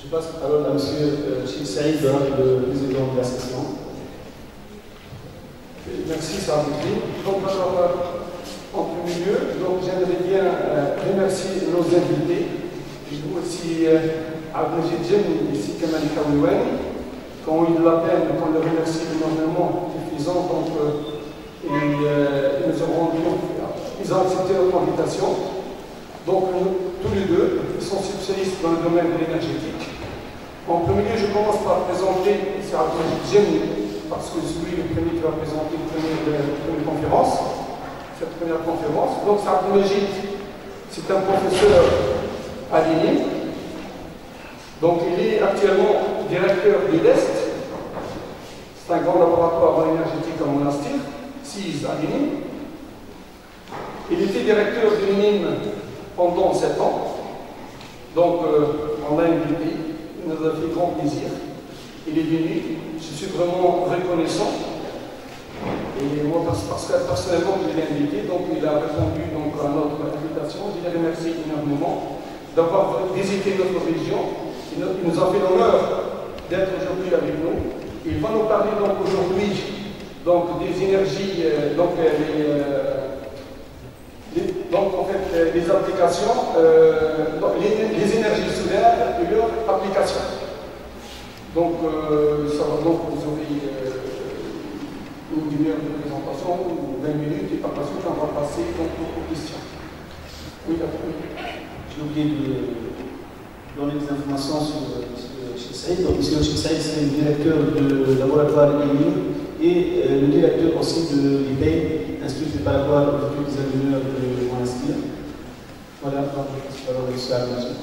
Je passe la parole à M. Cheikh Saïd, le président de la session. Merci, ça a été. Donc, en premier lieu, j'aimerais bien remercier nos invités. Je vous aussi Abdelmajid Djem ici Kamal Kawiwani, qui ont eu la peine, qu'on les remercie énormément, suffisant. Donc, ils nous ont rendu, ils ont accepté notre invitation. Donc, tous les deux, ils sont spécialistes dans le domaine de l'énergétique. En premier lieu, je commence par présenter, c'est Abdelmajid Djem, parce que c'est lui le premier qui va présenter la première conférence, cette première conférence. Donc, c'est Abdelmajid, c'est un professeur à l'INIM. Donc, il est actuellement directeur de l'Est. C'est un grand laboratoire en énergétique à Monastir, CIS à l'INIM. Il était directeur de l'INIM pendant 7 ans. Donc, on l'a invité, il nous a fait grand plaisir. Il est venu, je suis vraiment reconnaissant. Et moi, parce que personnellement, je l'ai invité, donc il a répondu donc, à notre invitation. Je les remercie énormément d'avoir visité notre région. Il nous a fait l'honneur d'être aujourd'hui avec nous. Il va nous parler donc aujourd'hui des énergies, donc en fait les applications, les énergies solaires et leurs applications. Donc ça va donc vous aurez une demi-heure de présentation ou 20 minutes et par la suite on va passer donc, aux questions. Oui, j'ai oublié de donner des informations sur Cheikh Saïd. Donc, M. Cheikh Saïd, c'est le directeur du laboratoire INIM et le directeur aussi de l'IPEI, Institut préparatoire aux études des ingénieurs de Monastir. Voilà, donc je passe la parole aussi à monsieur.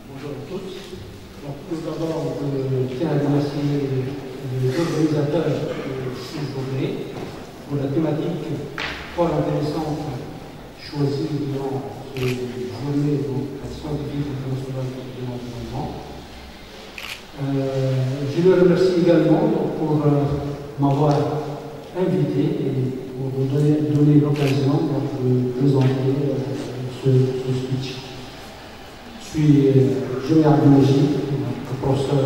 Bonjour à tous. Donc, tout d'abord, je tiens à remercier les organisateurs de ces journées pour la thématique fort intéressante choisie durant ces journées scientifiques internationales de l'environnement. Je le remercie également pour m'avoir invité et pour me donner l'occasion de présenter ce speech. Je suis Jérôme Abdelmajid, professeur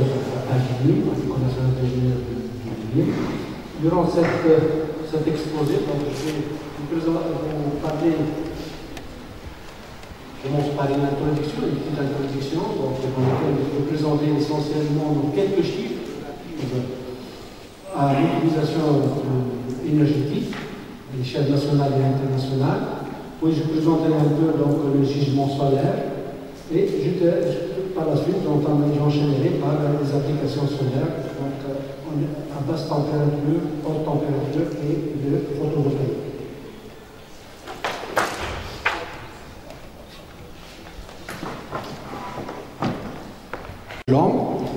à l'INIM, École nationale d'ingénieurs de l'INIM. Durant cet exposé, donc, je vais vous parler, je commence par une introduction, une petite introduction, donc, dans laquelle je vais présenter essentiellement quelques chiffres à l'utilisation énergétique à l'échelle nationale et internationale. Puis je présenterai un peu donc, le gisement solaire. Et par la suite, j'enchaînerai par les applications solaires, donc à basse température, haute température et de photovoltaïque.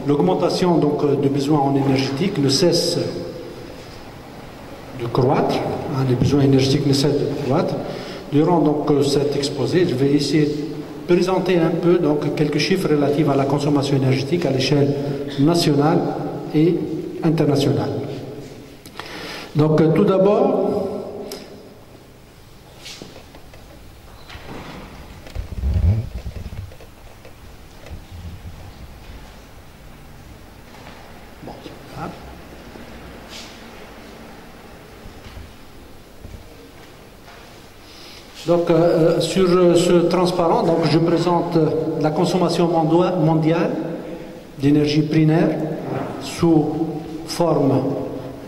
L'augmentation de besoins en énergétique ne cesse de croître, les besoins énergétiques ne cessent de croître. Durant cet exposé, je vais essayer de présenter un peu quelques chiffres relatifs à la consommation énergétique à l'échelle nationale et internationale. Donc tout d'abord, sur ce transparent, je présente la consommation mondiale d'énergie primaire sous forme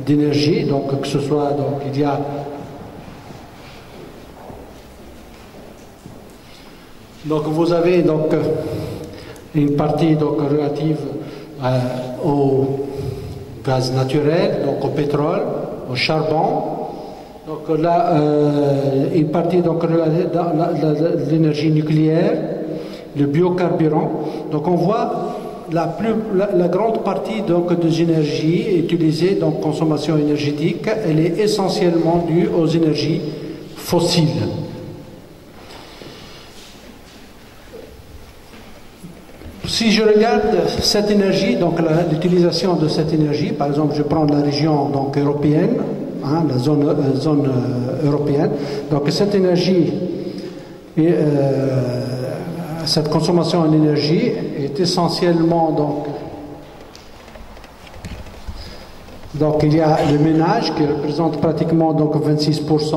d'énergie, que ce soit, il y a vous avez une partie relative au gaz naturel, au pétrole, au charbon. Donc là, une partie relative à l'énergie nucléaire, le biocarburant. Donc on voit la grande partie des énergies utilisées, consommation énergétique, elle est essentiellement due aux énergies fossiles. Si je regarde cette énergie, l'utilisation de cette énergie, par exemple, je prends la région européenne, hein, la zone européenne. Donc cette énergie, cette consommation en énergie est essentiellement donc il y a le ménage qui représente pratiquement donc 26%.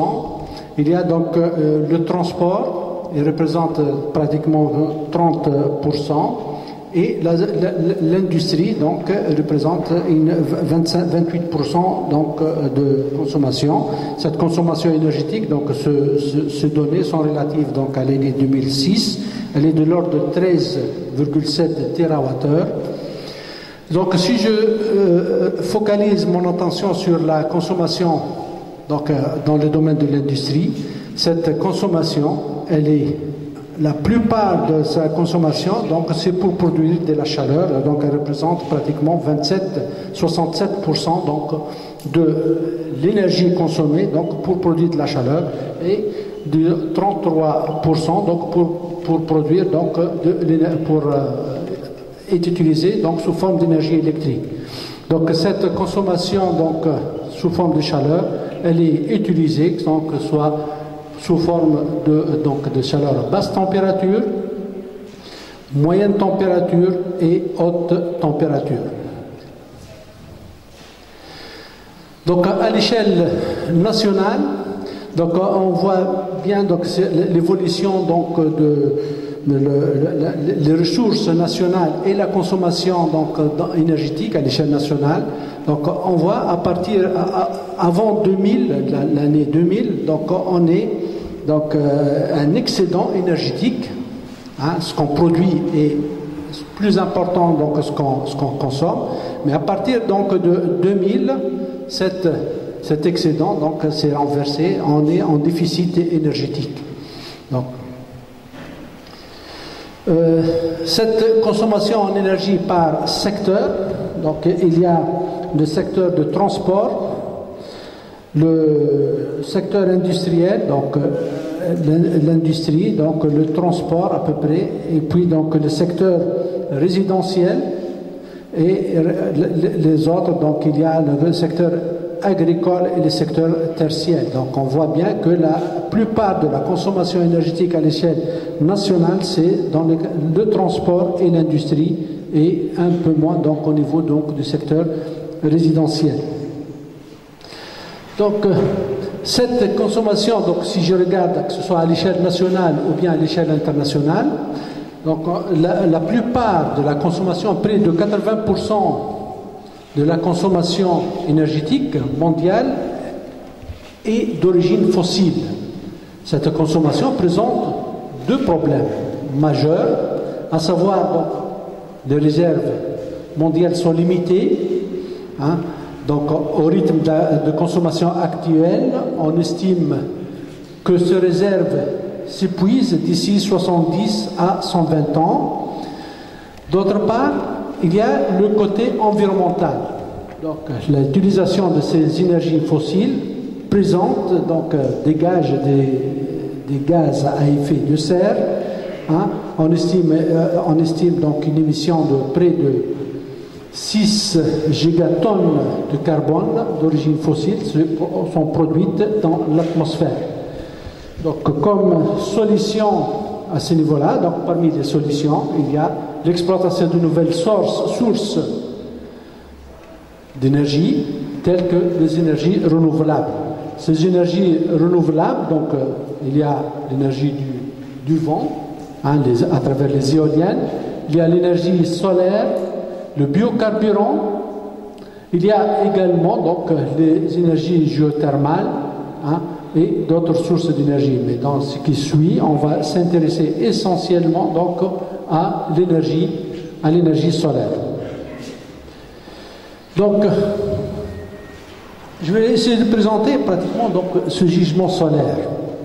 Il y a donc le transport, il représente pratiquement 30%. Et l'industrie donc représente 28% donc de consommation. Cette consommation énergétique, donc ces données sont relatives donc à l'année 2006. Elle est de l'ordre de 13,7 TWh. Donc si je focalise mon attention sur la consommation donc dans le domaine de l'industrie, cette consommation, elle est la plupart de sa consommation, donc c'est pour produire de la chaleur, donc elle représente pratiquement 67% donc de l'énergie consommée donc pour produire de la chaleur et de 33% donc pour produire donc est utilisée donc sous forme d'énergie électrique. Donc cette consommation donc sous forme de chaleur, elle est utilisée donc soit sous forme de chaleur à basse température, moyenne température et haute température. Donc à l'échelle nationale, donc on voit bien donc l'évolution donc les ressources nationales et la consommation donc énergétique à l'échelle nationale. Donc on voit à partir avant 2000, l'année 2000, donc on est donc un excédent énergétique, hein, ce qu'on produit est plus important donc ce qu'on consomme, mais à partir donc de 2000, cet excédent donc s'est renversé, on est en déficit énergétique. Donc cette consommation en énergie par secteur, donc il y a le secteur de transport, le secteur industriel, donc l'industrie, donc le transport à peu près, et puis donc le secteur résidentiel et les autres, donc il y a le secteur agricole et le secteur tertiaire. Donc on voit bien que la plupart de la consommation énergétique à l'échelle nationale, c'est dans le transport et l'industrie, et un peu moins donc au niveau donc du secteur résidentiel. Donc cette consommation, donc si je regarde que ce soit à l'échelle nationale ou bien à l'échelle internationale, donc la plupart de la consommation, près de 80% de la consommation énergétique mondiale est d'origine fossile. Cette consommation présente deux problèmes majeurs, à savoir donc les réserves mondiales sont limitées, hein. Donc au rythme de consommation actuel, on estime que ces réserves s'épuisent d'ici 70 à 120 ans. D'autre part, il y a le côté environnemental. Donc l'utilisation de ces énergies fossiles présente, donc dégage des gaz à effet de serre. Hein. On estime donc une émission de près de 6 gigatonnes de carbone d'origine fossile sont produites dans l'atmosphère. Donc comme solution à ce niveau-là, donc parmi les solutions, il y a l'exploitation de nouvelles sources d'énergie telles que les énergies renouvelables. Ces énergies renouvelables, donc il y a l'énergie du vent, hein, à travers les éoliennes, il y a l'énergie solaire, le biocarburant, il y a également donc les énergies géothermales, hein, et d'autres sources d'énergie. Mais dans ce qui suit, on va s'intéresser essentiellement donc à l'énergie solaire. Donc, je vais essayer de présenter pratiquement donc ce gisement solaire.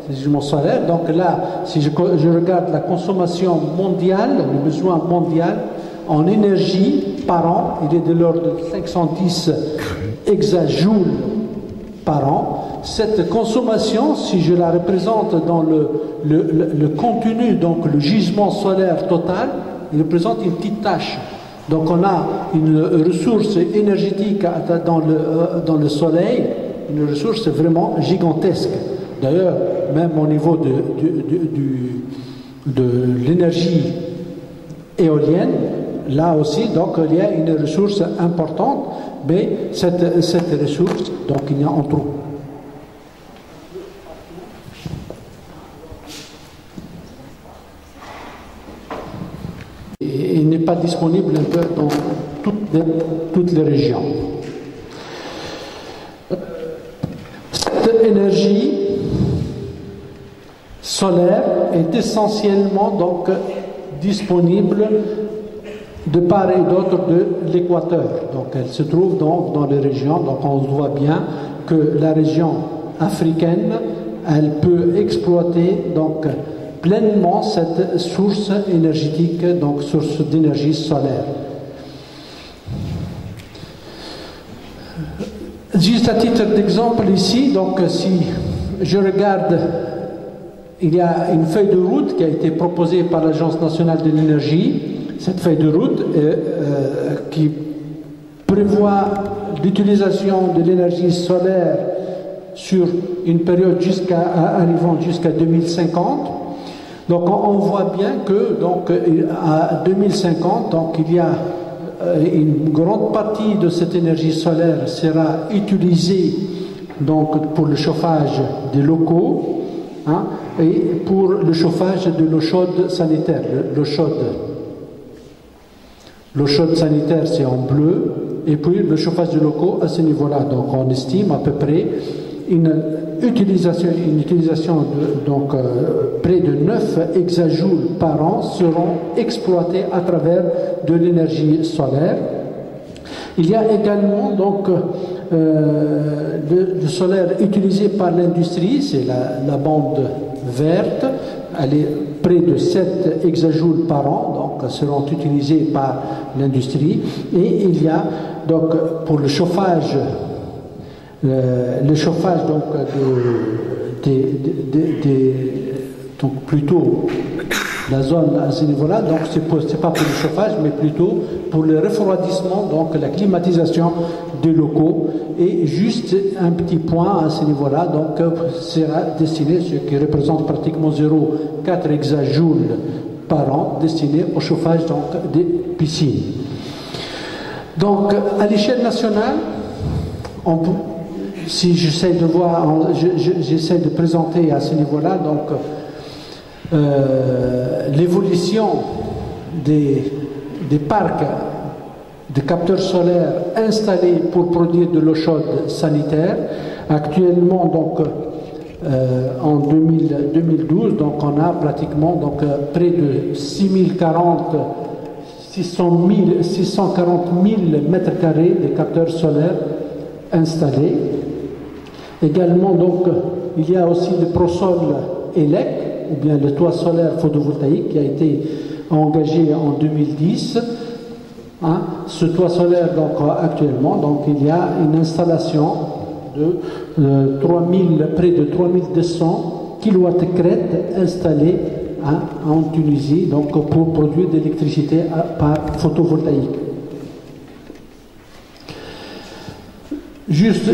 Ce gisement solaire, donc là, si je regarde la consommation mondiale, le besoin mondial en énergie par an, il est de l'ordre de 510 hexajoules par an. Cette consommation, si je la représente dans le contenu, donc le gisement solaire total, il représente une petite tâche. Donc on a une ressource énergétique dans le soleil, une ressource vraiment gigantesque. D'ailleurs, même au niveau de l'énergie éolienne, là aussi, donc il y a une ressource importante, mais cette ressource, donc il y a en trop. Et il n'est pas disponible un peu dans toutes les régions. Cette énergie solaire est essentiellement donc disponible de part et d'autre de l'équateur. Donc elle se trouve donc dans les régions, donc on voit bien que la région africaine, elle peut exploiter donc pleinement cette source énergétique, donc source d'énergie solaire. Juste à titre d'exemple ici, donc si je regarde, il y a une feuille de route qui a été proposée par l'Agence nationale de l'énergie. Cette feuille de route qui prévoit l'utilisation de l'énergie solaire sur une période arrivant jusqu'à 2050. Donc on voit bien que donc, à 2050, donc, il y a une grande partie de cette énergie solaire sera utilisée donc, pour le chauffage des locaux et pour le chauffage de l'eau chaude sanitaire, l'eau chaude. L'eau chaude sanitaire, c'est en bleu, et puis le chauffage de locaux à ce niveau-là. Donc on estime à peu près une utilisation de donc, près de 9 hexajoules par an seront exploités à travers de l'énergie solaire. Il y a également donc le solaire utilisé par l'industrie, c'est la bande verte, elle est près de 7 hexajoules par an, donc seront utilisés par l'industrie. Et il y a donc pour le chauffage donc donc plutôt la zone à ce niveau-là, donc c'est pas pour le chauffage, mais plutôt pour le refroidissement, donc la climatisation des locaux. Et juste un petit point à ce niveau-là, donc sera destiné, ce qui représente pratiquement 0,4 hexajoules par an, destiné au chauffage donc des piscines. Donc à l'échelle nationale, si j'essaie de voir, j'essaie de présenter à ce niveau-là, donc l'évolution des parcs de capteurs solaires installés pour produire de l'eau chaude sanitaire. Actuellement, donc, en 2012, donc, on a pratiquement donc, près de 640 000 mètres carrés de capteurs solaires installés. Également, donc, il y a aussi le Prosol ELEC, ou bien le toit solaire photovoltaïque qui a été engagé en 2010. Ce toit solaire, donc, actuellement, donc, il y a une installation de près de 3200 kW crête installée en Tunisie, donc, pour produire de l'électricité par photovoltaïque. Juste,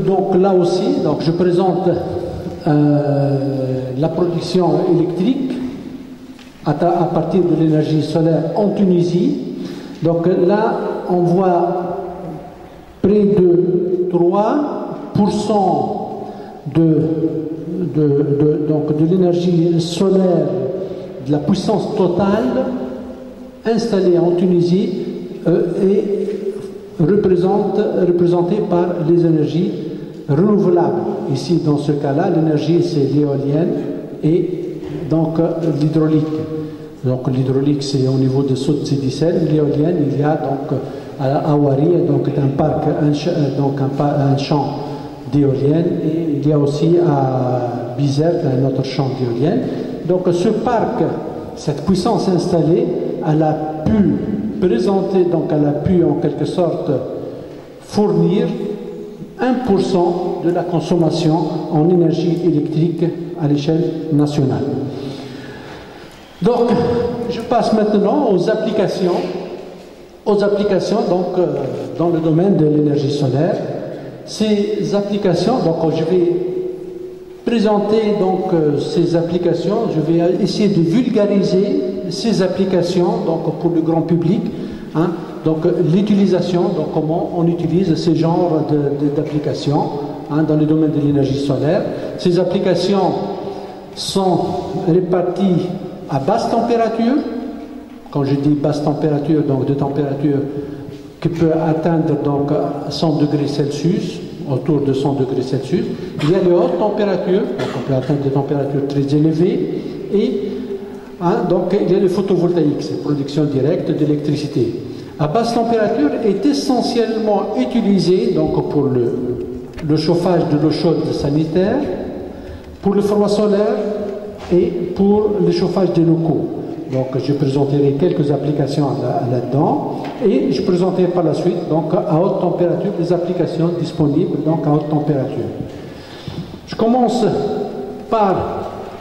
donc là aussi, donc, je présente la production électrique à partir de l'énergie solaire en Tunisie. Donc là, on voit près de 3% de l'énergie solaire, de la puissance totale installée en Tunisie est représentée par les énergies renouvelables. Ici, dans ce cas-là, l'énergie, c'est l'éolienne et donc l'hydraulique. Donc l'hydraulique, c'est au niveau de Saut-Sédicelle. L'éolienne, il y a donc à Awari, donc un champ d'éolienne, et il y a aussi à Bizerte un autre champ d'éolienne. Donc ce parc, cette puissance installée, elle a pu présenter, donc elle a pu en quelque sorte fournir 1% de la consommation en énergie électrique à l'échelle nationale. Donc, je passe maintenant aux applications donc, dans le domaine de l'énergie solaire. Ces applications, donc je vais présenter donc ces applications, je vais essayer de vulgariser ces applications donc pour le grand public, hein, donc l'utilisation, donc comment on utilise ces genres d'applications hein, dans le domaine de l'énergie solaire. Ces applications sont réparties à basse température. Quand je dis basse température, donc de température qui peut atteindre donc 100 degrés Celsius, autour de 100 degrés Celsius. Il y a les hautes températures, donc on peut atteindre des températures très élevées, et hein, donc il y a le photovoltaïque, c'est production directe d'électricité. À basse température est essentiellement utilisé donc pour le chauffage de l'eau chaude sanitaire, pour le froid solaire et pour le chauffage des locaux. Donc je présenterai quelques applications là-dedans et je présenterai par la suite donc à haute température des applications disponibles donc à haute température. Je commence par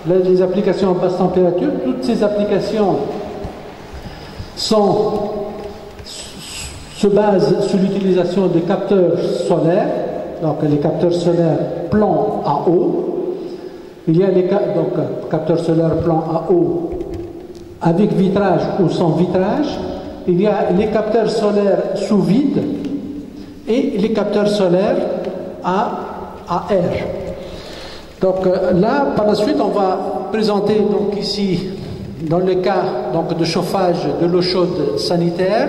les applications à basse température. Toutes ces applications se basent sur l'utilisation de capteurs solaires, donc les capteurs solaires plan à eau. Il y a les capteurs solaires plan à eau avec vitrage ou sans vitrage. Il y a les capteurs solaires sous vide et les capteurs solaires à air. Donc là, par la suite, on va présenter donc ici, dans le cas donc de chauffage de l'eau chaude sanitaire.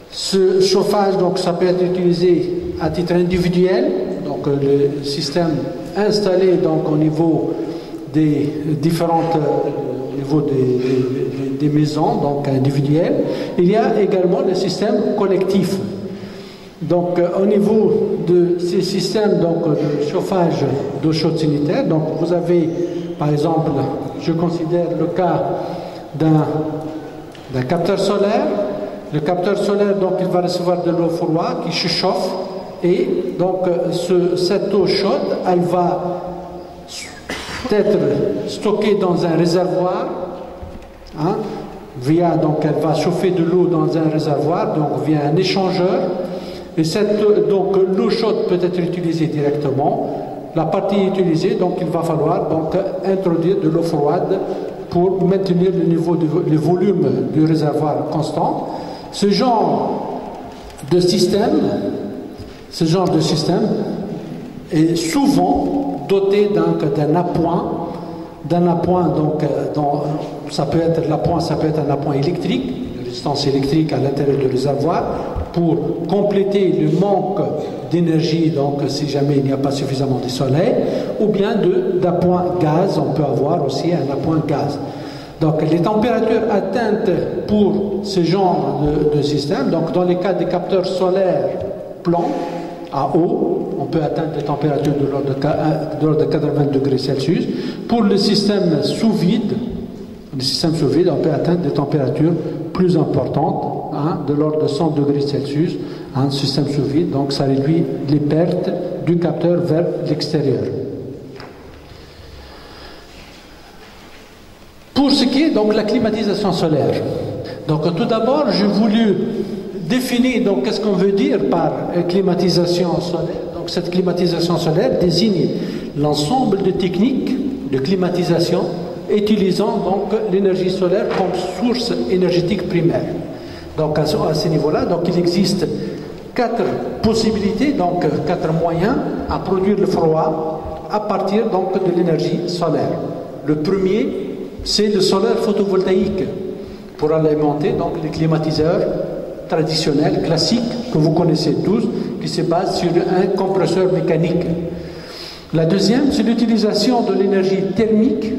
Ce chauffage, donc, ça peut être utilisé à titre individuel, donc le système installé donc au niveau des différentes au niveau des maisons donc individuelles. Il y a également le système collectif. Donc au niveau de ces systèmes donc de chauffage d'eau chaude sanitaire, donc vous avez par exemple, je considère le cas d'un capteur solaire. Le capteur solaire, donc, il va recevoir de l'eau froide qui se chauffe et donc cette eau chaude, elle va être stockée dans un réservoir, hein, donc elle va chauffer de l'eau dans un réservoir, donc via un échangeur. Et donc l'eau chaude peut être utilisée directement. La partie utilisée, donc il va falloir donc introduire de l'eau froide pour maintenir le niveau le volume du réservoir constant. Ce genre de système est souvent doté d'un appoint, donc ça peut être l'appoint, ça peut être un appoint électrique, de résistance électrique à l'intérieur du réservoir, pour compléter le manque d'énergie, donc si jamais il n'y a pas suffisamment de soleil, ou bien d'appoint gaz, on peut avoir aussi un appoint gaz. Donc les températures atteintes pour ce genre de système, donc dans les cas des capteurs solaires plans à eau, on peut atteindre des températures de l'ordre de 80 degrés Celsius. Pour le système sous vide, on peut atteindre des températures plus importantes, hein, de l'ordre de 100 degrés Celsius, un système sous vide, donc ça réduit les pertes du capteur vers l'extérieur. Pour ce qui est donc la climatisation solaire, donc tout d'abord j'ai voulu définir donc qu'est-ce qu'on veut dire par climatisation solaire. Donc cette climatisation solaire désigne l'ensemble de techniques de climatisation utilisant donc l'énergie solaire comme source énergétique primaire. Donc à ce niveau-là, donc il existe 4 possibilités, donc 4 moyens à produire le froid à partir donc de l'énergie solaire. Le premier, c'est le solaire photovoltaïque pour alimenter donc les climatiseurs traditionnels, classiques, que vous connaissez tous, qui se basent sur un compresseur mécanique. La deuxième, c'est l'utilisation de l'énergie thermique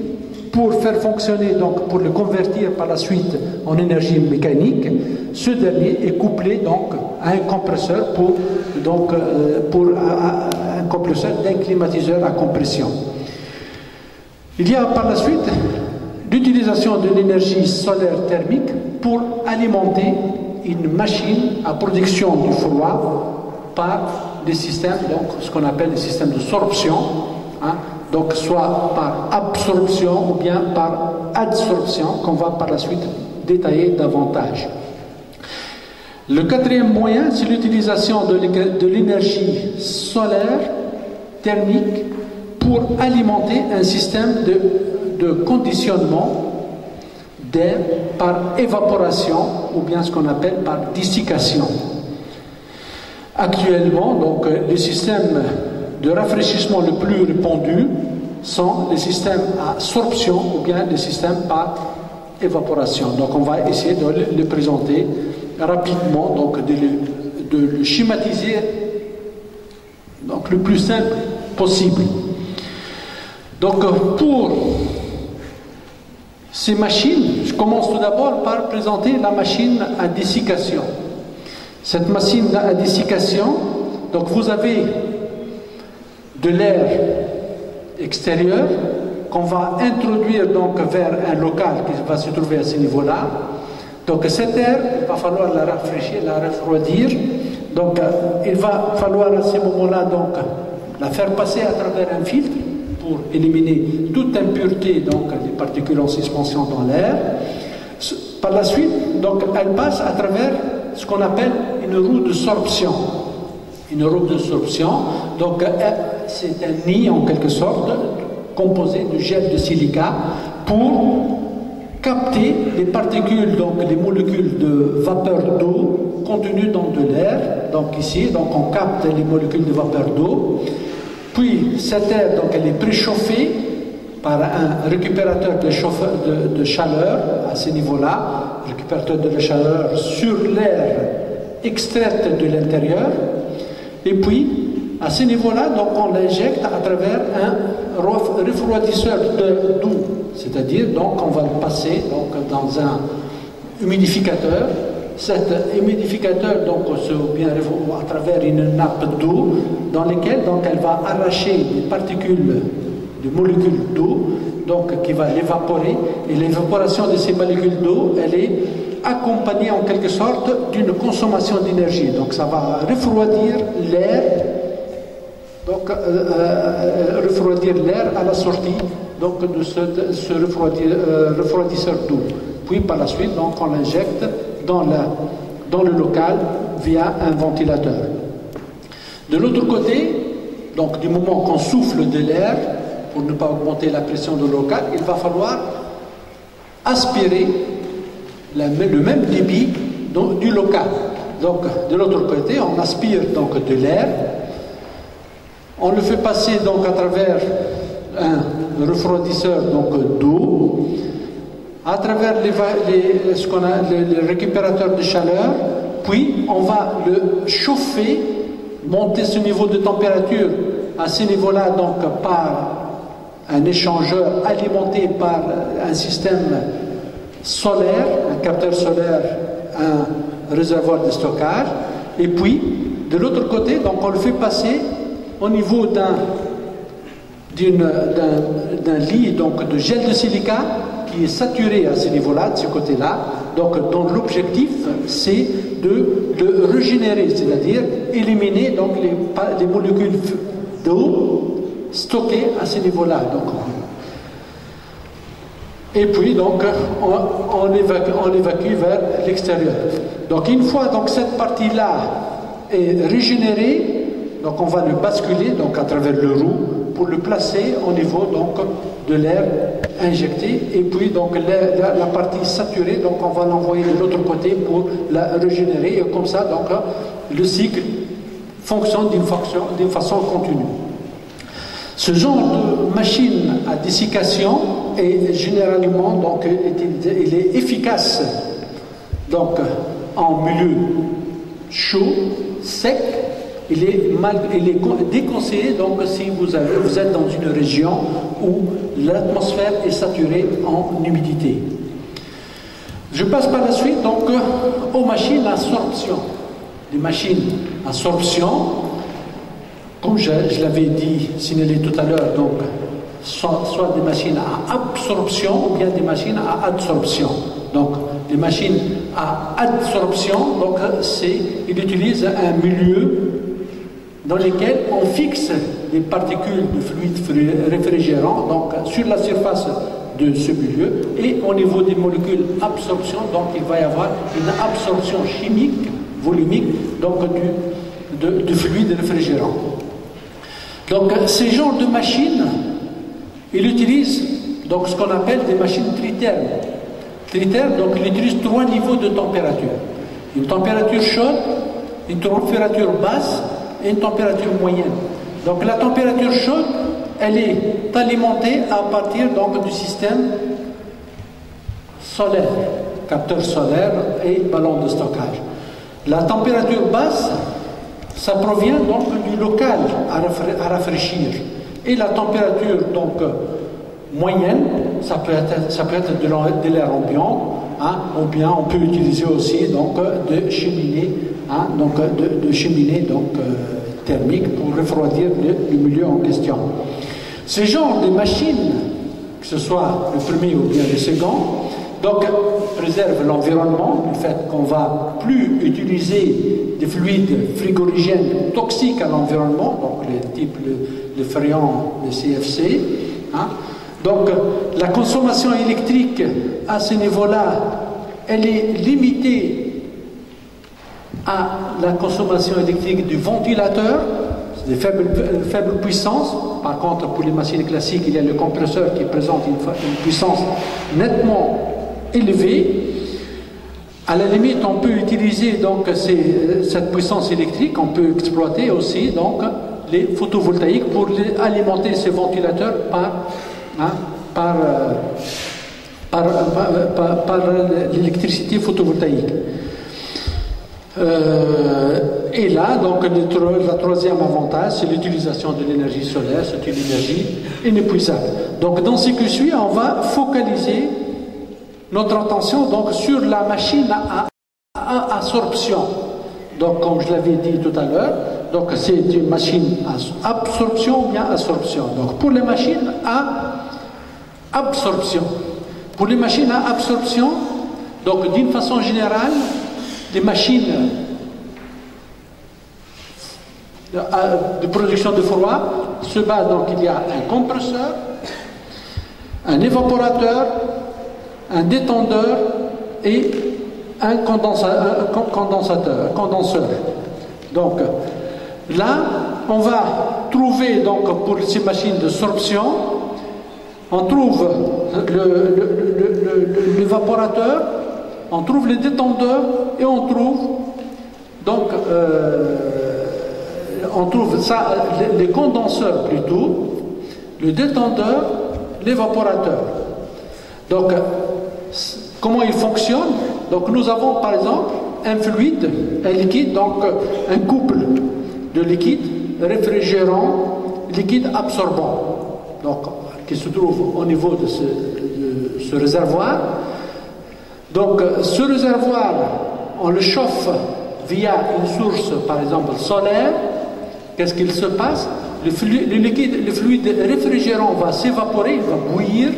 pour faire fonctionner, donc pour le convertir par la suite en énergie mécanique. Ce dernier est couplé donc à un compresseur un compresseur d'un climatiseur à compression. Il y a par la suite l'utilisation de l'énergie solaire thermique pour alimenter une machine à production du froid par des systèmes, donc ce qu'on appelle des systèmes de sorption, hein, donc soit par absorption ou bien par adsorption, qu'on va par la suite détailler davantage. Le quatrième moyen, c'est l'utilisation de l'énergie solaire thermique pour alimenter un système de conditionnement d'air par évaporation ou bien ce qu'on appelle par dessiccation. Actuellement, donc, les systèmes de rafraîchissement le plus répandus sont les systèmes à sorption ou bien les systèmes par évaporation. Donc on va essayer de les présenter rapidement, donc de le schématiser donc, le plus simple possible. Donc pour ces machines, je commence tout d'abord par présenter la machine à dessiccation. Cette machine à dessiccation, donc vous avez de l'air extérieur qu'on va introduire donc vers un local qui va se trouver à ce niveau-là. Donc cet air, il va falloir la rafraîchir, la refroidir. Donc il va falloir à ce moment-là donc la faire passer à travers un filtre pour éliminer toute impureté, donc des particules en suspension dans l'air. Par la suite, donc elle passe à travers ce qu'on appelle une roue de sorption. Une roue de sorption, donc c'est un nid en quelque sorte composé de gel de silica pour capter les particules, donc les molécules de vapeur d'eau contenues dans de l'air. Donc ici, donc on capte les molécules de vapeur d'eau. Puis cet air, donc elle est préchauffée par un récupérateur de chaleur à ce niveau-là, récupérateur de la chaleur sur l'air extraite de l'intérieur. Et puis, à ce niveau-là, donc on l'injecte à travers un refroidisseur d'eau. C'est-à-dire, donc, on va le passer donc, dans un humidificateur. Cet humidificateur, donc, bien à travers une nappe d'eau dans laquelle donc, elle va arracher des particules, des molécules d'eau, donc, qui va l'évaporer. Et l'évaporation de ces molécules d'eau, elle est accompagnée en quelque sorte d'une consommation d'énergie. Donc, ça va refroidir l'air. Donc, refroidir l'air à la sortie donc, de ce refroidisseur d'eau. Puis, par la suite, donc, on l'injecte dans le local via un ventilateur. De l'autre côté, donc, du moment qu'on souffle de l'air, pour ne pas augmenter la pression du local, il va falloir aspirer le même débit du local. Donc, de l'autre côté, on aspire donc, de l'air. On le fait passer donc à travers un refroidisseur d'eau, à travers les récupérateurs de chaleur, puis on va le chauffer, monter ce niveau de température à ce niveau-là donc par un échangeur alimenté par un système solaire, un capteur solaire, un réservoir de stockage, et puis de l'autre côté donc on le fait passer au niveau d'un lit donc, de gel de silica qui est saturé à ce niveau-là, de ce côté-là. Donc, dont l'objectif, c'est de le régénérer, c'est-à-dire éliminer donc, les molécules d'eau stockées à ce niveau-là. Et puis, donc, on l'évacue vers l'extérieur. Donc, une fois donc, cette partie-là est régénérée, donc on va le basculer donc, à travers le roue pour le placer au niveau donc, de l'air injecté. Et puis donc, la partie saturée, donc, on va l'envoyer de l'autre côté pour la régénérer. Et comme ça, donc, le cycle fonctionne d'une façon continue. Ce genre de machine à dessiccation est généralement donc, il est efficace donc, en milieu chaud, sec. Il est déconseillé donc si vous êtes dans une région où l'atmosphère est saturée en humidité. Je passe par la suite donc aux machines à sorption. Les machines à sorption, comme je l'avais dit, signalé tout à l'heure, donc soit des machines à absorption ou bien des machines à adsorption. Donc les machines à adsorption, donc il utilise un milieu dans lesquels on fixe des particules de fluide réfrigérant donc, sur la surface de ce milieu, et au niveau des molécules absorption, donc il va y avoir une absorption chimique, volumique donc du fluide réfrigérant. Donc ces genres de machines, ils utilisent donc ce qu'on appelle des machines trithermes. Trithermes, donc ils utilisent 3 niveaux de température. Une température chaude, une température basse et une température moyenne. Donc la température chaude, elle est alimentée à partir donc du système solaire, capteur solaire et ballon de stockage. La température basse, ça provient donc du local à rafraîchir. Et la température donc moyenne, ça peut être de l'air ambiant, hein, ou bien on peut utiliser aussi donc de cheminées, hein, donc de cheminées donc thermiques pour refroidir le milieu en question. Ce genre de machines, que ce soit le premier ou bien le second, donc préserve l'environnement, du fait qu'on va plus utiliser des fluides frigorigènes toxiques à l'environnement, donc les types le fréon, le CFC. Hein. Donc la consommation électrique à ce niveau-là, elle est limitée à la consommation électrique du ventilateur, c'est de faible puissance. Par contre, pour les machines classiques, il y a le compresseur qui présente une puissance nettement élevée. À la limite, on peut utiliser donc cette puissance électrique, on peut exploiter aussi donc les photovoltaïques pour alimenter ces ventilateurs par l'électricité photovoltaïque. Et là, donc, le troisième avantage, c'est l'utilisation de l'énergie solaire. C'est une énergie inépuisable. Donc, dans ce qui suit, on va focaliser notre attention donc, sur la machine à absorption. Donc, comme je l'avais dit tout à l'heure, donc c'est une machine à absorption ou bien absorption. Donc, pour les machines à absorption. Pour les machines à absorption, donc d'une façon générale, les machines de production de froid se basent, donc il y a un compresseur, un évaporateur, un détendeur et un condenseur. Donc là, on va trouver donc pour ces machines de sorption, on trouve l'évaporateur, on trouve les détendeurs et on trouve donc les condenseurs plutôt, le détendeur, l'évaporateur. Donc comment il fonctionne? Donc nous avons par exemple un fluide, un liquide, donc un couple de liquide réfrigérant, liquide absorbant, donc qui se trouve au niveau de ce réservoir. Donc ce réservoir, on le chauffe via une source par exemple solaire. Qu'est-ce qu'il se passe? Le fluide réfrigérant va s'évaporer, il va bouillir,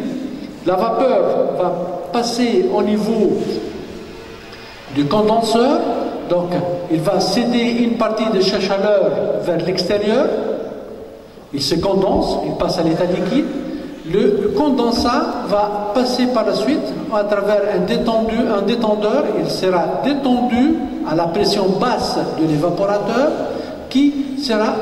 la vapeur va passer au niveau du condenseur, donc il va céder une partie de sa chaleur vers l'extérieur, il se condense, il passe à l'état liquide. Le condensat va passer par la suite à travers un détendeur, il sera détendu à la pression basse de l'évaporateur qui sera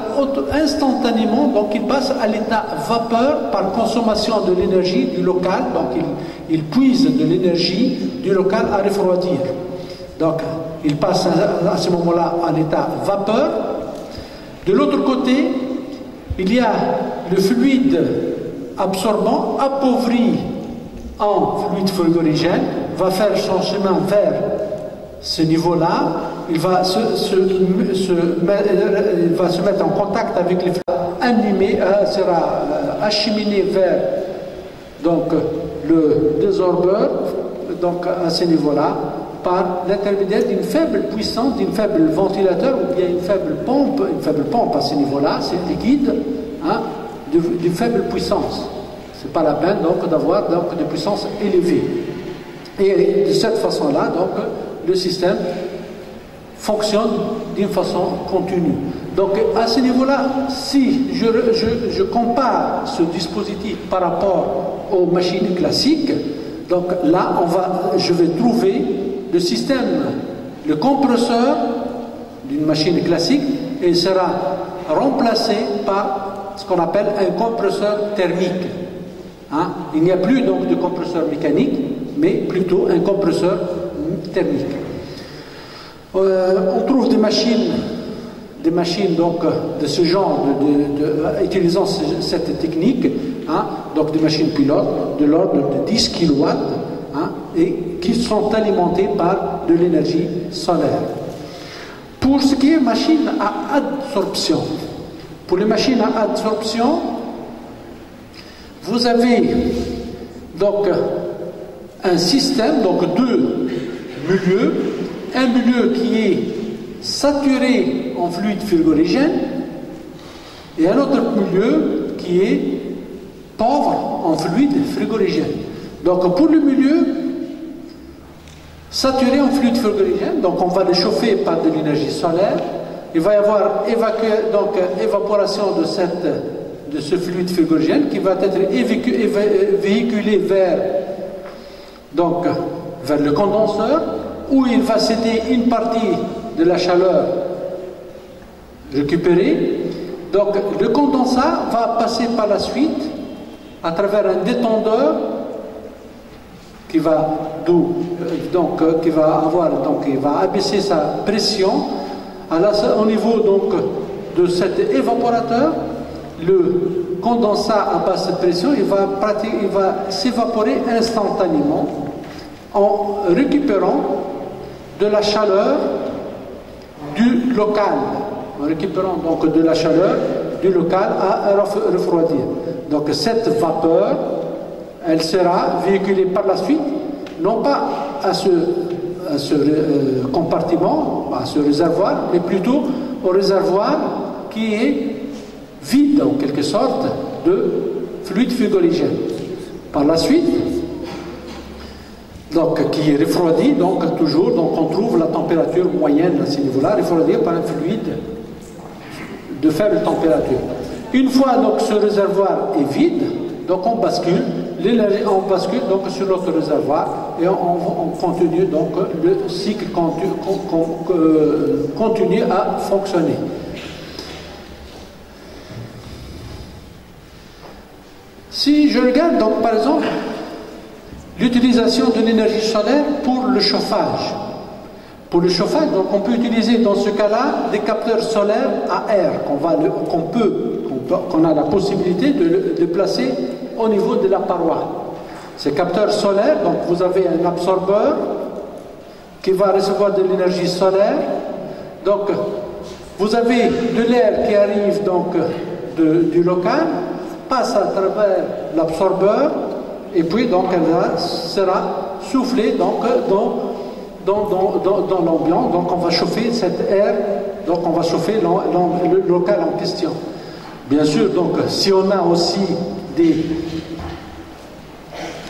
instantanément, donc il passe à l'état vapeur par consommation de l'énergie du local, donc il puise de l'énergie du local à refroidir. Donc il passe à ce moment-là à l'état vapeur. De l'autre côté, il y a le fluide absorbant, appauvri en fluide frigorigène, va faire son chemin vers ce niveau-là, il va se mettre en contact avec les fluides animés, sera acheminé vers donc, le désorbeur, donc à ce niveau-là, par l'intermédiaire d'une faible puissance, d'un faible ventilateur ou bien une faible pompe à ce niveau-là, c'est liquide, hein, de faible puissance. C'est pas la peine donc d'avoir donc des puissances élevées. Et de cette façon-là, donc le système fonctionne d'une façon continue. Donc à ce niveau-là, si je compare ce dispositif par rapport aux machines classiques, donc là je vais trouver le système, le compresseur d'une machine classique et sera remplacé par ce qu'on appelle un compresseur thermique. Hein? Il n'y a plus donc de compresseur mécanique, mais plutôt un compresseur thermique. On trouve des machines donc, de ce genre, utilisant cette technique, hein, donc des machines pilotes de l'ordre de 10 kW, hein, et qui sont alimentées par de l'énergie solaire. Pour ce qui est machine à adsorption, pour les machines à adsorption, vous avez donc un système, donc deux milieux, un milieu qui est saturé en fluide frigorigène et un autre milieu qui est pauvre en fluide frigorigène. Donc pour le milieu saturé en fluide frigorigène, donc on va le chauffer par de l'énergie solaire, il va y avoir évaporation de ce fluide frigorigène qui va être véhiculé vers le condenseur où il va céder une partie de la chaleur récupérée. Donc le condensat va passer par la suite à travers un détendeur qui va abaisser sa pression au niveau donc de cet évaporateur. Le condensat à basse pression, il va s'évaporer instantanément en récupérant de la chaleur du local, en récupérant donc de la chaleur du local à refroidir. Donc cette vapeur, elle sera véhiculée par la suite, non pas à ce compartiment, à ce réservoir, mais plutôt au réservoir qui est vide en quelque sorte de fluide frigorigène. Par la suite, donc qui est refroidi, donc toujours, donc on trouve la température moyenne à ce niveau-là, refroidi par un fluide de faible température. Une fois donc ce réservoir est vide, donc on bascule donc sur l'autre réservoir et on continue donc le cycle continue à fonctionner. Si je regarde donc par exemple l'utilisation de l'énergie solaire pour le chauffage. Pour le chauffage, donc on peut utiliser dans ce cas-là des capteurs solaires à air qu'on a la possibilité de placer au niveau de la paroi. Ces capteurs solaires, donc vous avez un absorbeur qui va recevoir de l'énergie solaire. Donc vous avez de l'air qui arrive donc du local, passe à travers l'absorbeur et puis donc elle sera soufflée donc dans l'ambiance. Donc on va chauffer cet air, donc on va chauffer le local en question. Bien sûr, donc si on a aussi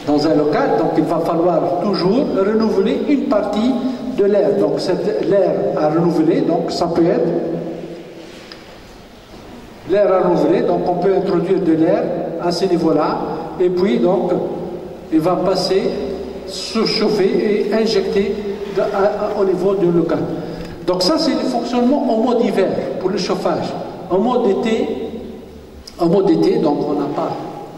dans un local, donc il va falloir toujours renouveler une partie de l'air. Donc l'air à renouveler, donc ça peut être l'air à renouveler, donc on peut introduire de l'air à ce niveau-là, et puis donc il va passer, se chauffer et injecter au niveau du local. Donc ça c'est le fonctionnement en mode hiver pour le chauffage. En mode été, donc on n'a pas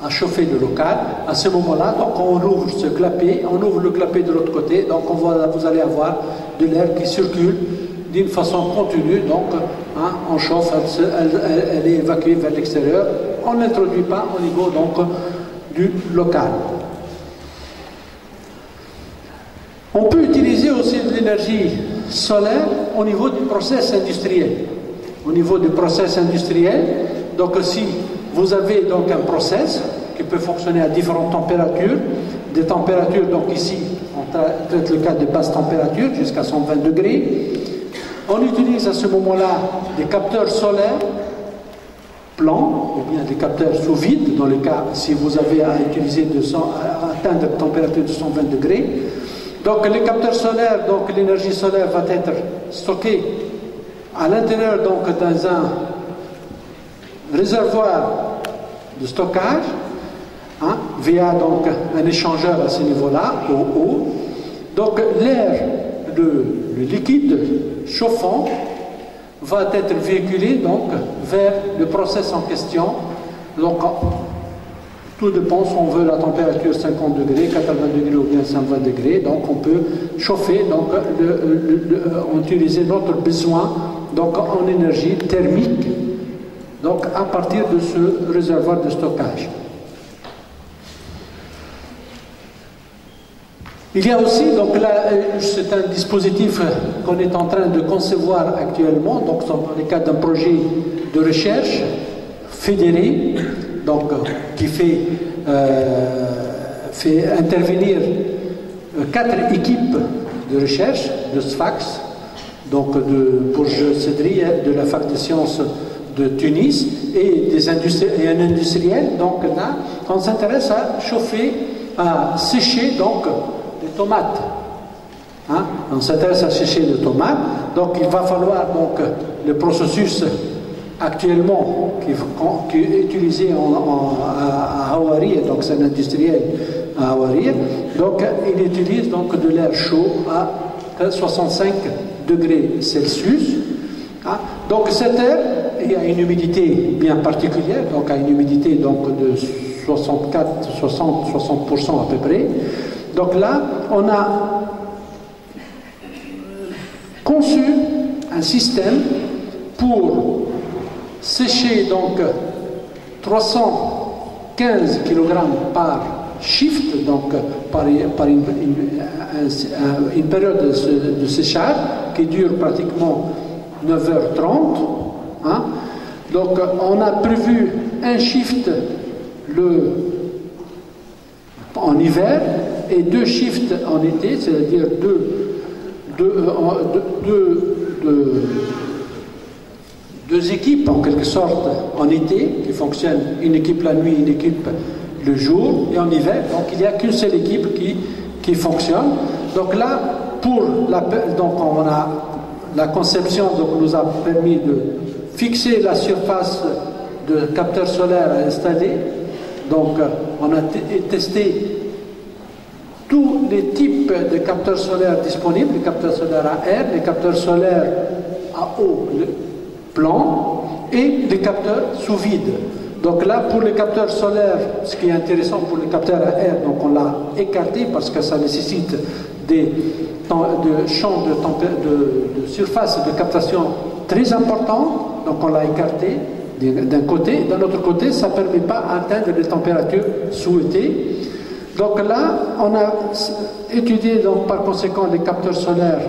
à chauffer le local. À ce moment-là, donc on ouvre ce clapet, on ouvre le clapet de l'autre côté, donc vous allez avoir de l'air qui circule d'une façon continue, donc on chauffe, elle est évacuée vers l'extérieur, on n'introduit pas au niveau donc du local. On peut utiliser aussi de l'énergie solaire au niveau du process industriel. Au niveau du process industriel, donc si vous avez donc un process qui peut fonctionner à différentes températures, des températures, donc ici on traite le cas de basse température jusqu'à 120 degrés, on utilise à ce moment-là des capteurs solaires plans, ou bien des capteurs sous vide, dans le cas si vous avez à utiliser à atteindre une température de 120 degrés. Donc les capteurs solaires, donc l'énergie solaire va être stockée à l'intérieur donc dans un réservoir de stockage, via donc un échangeur à ce niveau-là, au haut. Donc l'air, le liquide chauffant va être véhiculé donc vers le process en question. Donc tout dépend si on veut la température 50 degrés, 80 degrés ou bien 120 degrés. Donc on peut chauffer, donc utiliser notre besoin donc en énergie thermique, donc à partir de ce réservoir de stockage. Il y a aussi, donc là, c'est un dispositif qu'on est en train de concevoir actuellement, donc dans le cadre d'un projet de recherche fédéré, donc qui fait intervenir 4 équipes de recherche de SFAX, donc de Bourges Cédri, de la fac de sciences de Tunis et un industriel. Donc là, on s'intéresse à chauffer, à sécher donc les tomates. Hein? On s'intéresse à sécher les tomates. Donc il va falloir donc le processus actuellement qui est utilisé à Hawaii, donc c'est un industriel à Hawaii. Donc il utilise donc de l'air chaud à 65 degrés Celsius. Hein? Donc cet air, il y a une humidité bien particulière, donc à une humidité donc de 60-60% à peu près. Donc là, on a conçu un système pour sécher donc 315 kg par shift, donc par une période de séchage qui dure pratiquement 9h30. Hein? Donc on a prévu un shift en hiver et 2 shifts en été, c'est-à-dire deux équipes en quelque sorte en été qui fonctionnent, une équipe la nuit, une équipe le jour, et en hiver, donc il n'y a qu'une seule équipe qui fonctionne. Donc là, donc on a la conception donc, nous a permis de fixer la surface de capteurs solaires à installer. Donc on a testé tous les types de capteurs solaires disponibles, les capteurs solaires à air, les capteurs solaires à eau plan et les capteurs sous vide. Donc là, pour les capteurs solaires, ce qui est intéressant pour les capteurs à air, donc on l'a écarté parce que ça nécessite des champs de surface de captation très importants, donc on l'a écarté d'un côté. D'un autre côté, ça ne permet pas d'atteindre les températures souhaitées. Donc là, on a étudié donc, par conséquent les capteurs solaires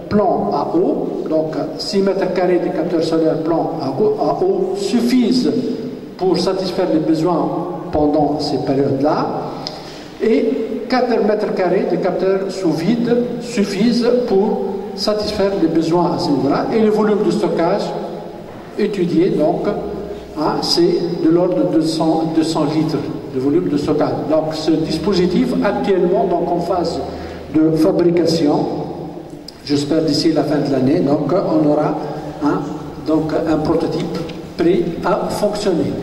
plans à eau. Donc 6 mètres carrés de capteurs solaires plans à eau suffisent pour satisfaire les besoins pendant ces périodes-là. Et 4 mètres carrés de capteurs sous vide suffisent pour satisfaire les besoins à ce niveau-là. Et le volume de stockage étudié, donc, hein, c'est de l'ordre de 200 litres de volume de stockage. Donc ce dispositif, actuellement, donc, en phase de fabrication, j'espère d'ici la fin de l'année, donc on aura un prototype prêt à fonctionner.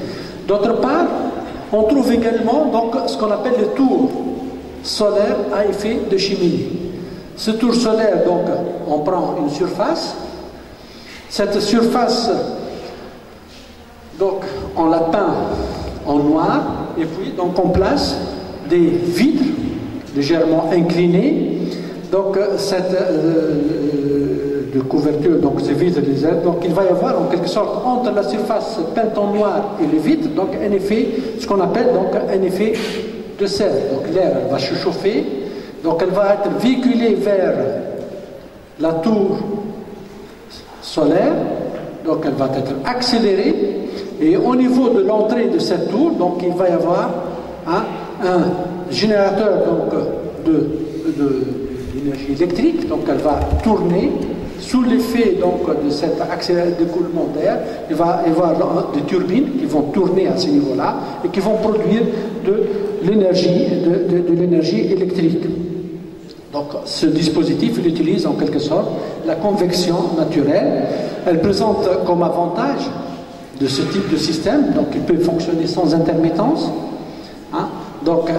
D'autre part, on trouve également donc, ce qu'on appelle le tour solaire à effet de cheminée. Ce tour solaire, donc, on prend une surface. Cette surface, donc, on la peint en noir, et puis donc on place des vitres légèrement inclinées. Donc cette de couverture, donc ces vitres les airs, donc il va y avoir en quelque sorte entre la surface peinte en noir et les vitres, donc un effet, ce qu'on appelle donc un effet de serre. Donc l'air va se chauffer, donc elle va être véhiculée vers la tour solaire, donc elle va être accélérée, et au niveau de l'entrée de cette tour, donc il va y avoir un générateur donc d'énergie électrique, donc elle va tourner sous l'effet donc de cet d'écoulement d'air. Il va y avoir des turbines qui vont tourner à ce niveau-là et qui vont produire de l'énergie électrique. Donc ce dispositif, il utilise en quelque sorte la convection naturelle. Elle présente comme avantage de ce type de système, donc il peut fonctionner sans intermittence. Hein? Donc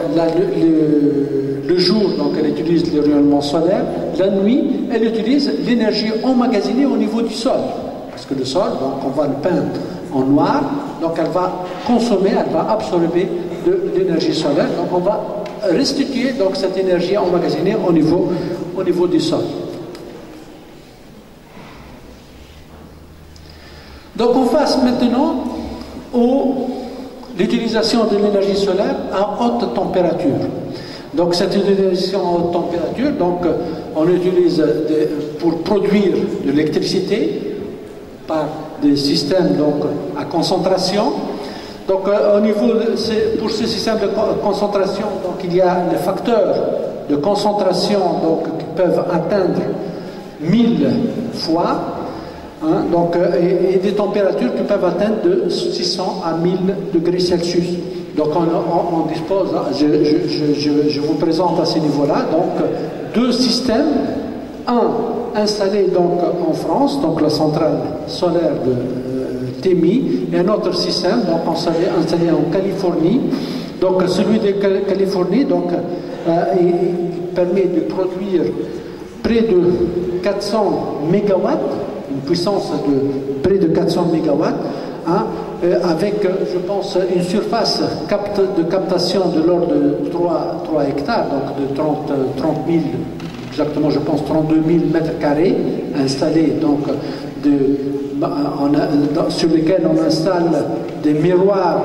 le jour, donc, elle utilise le rayonnement solaire. La nuit, elle utilise l'énergie emmagasinée au niveau du sol. parce que le sol, donc on va le peindre en noir, donc elle va consommer, elle va absorber de l'énergie solaire, donc on va restituer donc cette énergie emmagasinée au niveau du sol. Donc on passe maintenant l'utilisation de l'énergie solaire à haute température. Donc cette utilisation à haute température, donc on l'utilise pour produire de l'électricité par des systèmes donc à concentration. Donc pour ce système de concentration, donc il y a les facteurs de concentration donc qui peuvent atteindre 1000 fois. Hein, donc, et des températures qui peuvent atteindre de 600 à 1000 degrés Celsius. Donc on dispose, je vous présente à ce niveau-là, donc deux systèmes, un installé donc en France, donc la centrale solaire de Temi, et un autre système donc installé en Californie. Donc celui de Californie donc, il permet de produire près de 400 mégawatts, une puissance de près de 400 mégawatts, hein, avec, je pense, une surface de captation de l'ordre de 3 hectares, donc de 30 000, exactement, je pense, 32 000 mètres carrés installés, donc, sur lesquels on installe des miroirs,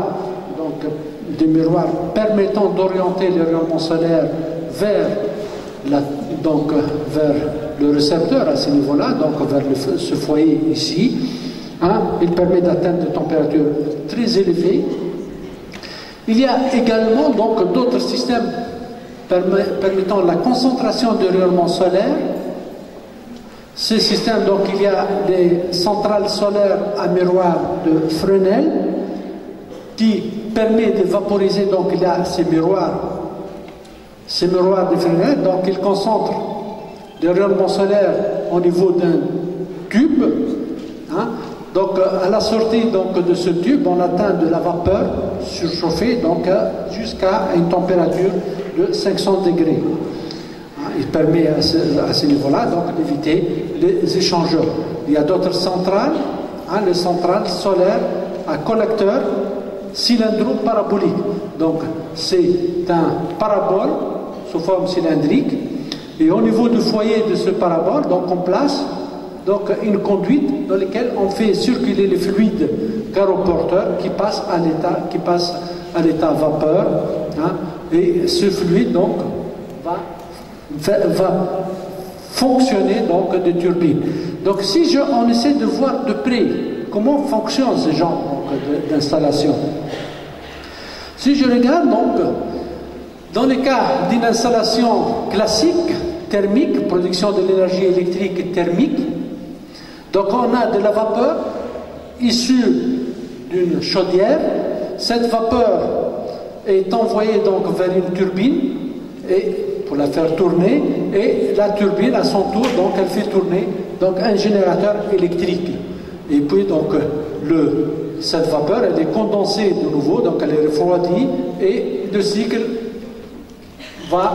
donc, des miroirs permettant d'orienter les rayonnements solaires vers le récepteur à ce niveau-là, donc vers ce foyer ici. Hein, il permet d'atteindre des températures très élevées. Il y a également donc d'autres systèmes permettant la concentration de rayonnement solaire. Ces systèmes, donc il y a des centrales solaires à miroir de Fresnel qui permet de vaporiser, donc il y a ces miroirs de Fresnel, donc ils concentrent des rayonnements solaires au niveau d'un tube. Hein. Donc à la sortie donc, de ce tube, on atteint de la vapeur surchauffée donc jusqu'à une température de 500 degrés. Hein. Il permet à ce niveau-là donc d'éviter les échangeurs. Il y a d'autres centrales, hein, les centrales solaires à collecteurs cylindro-paraboliques. Donc c'est un parabole sous forme cylindrique. Et au niveau du foyer de ce parabole, donc on place donc une conduite dans laquelle on fait circuler les fluides garoporteurs qui passent à l'état vapeur. Hein, et ce fluide donc va fonctionner donc de turbine. Donc si on essaie de voir de près comment fonctionne ce genre d'installation. Si je regarde donc dans le cas d'une installation classique, thermique, production de l'énergie électrique thermique, donc on a de la vapeur issue d'une chaudière. Cette vapeur est envoyée donc vers une turbine pour la faire tourner, et la turbine à son tour, donc elle fait tourner donc un générateur électrique. Et puis donc cette vapeur elle est condensée de nouveau, donc elle est refroidie, et le cycle va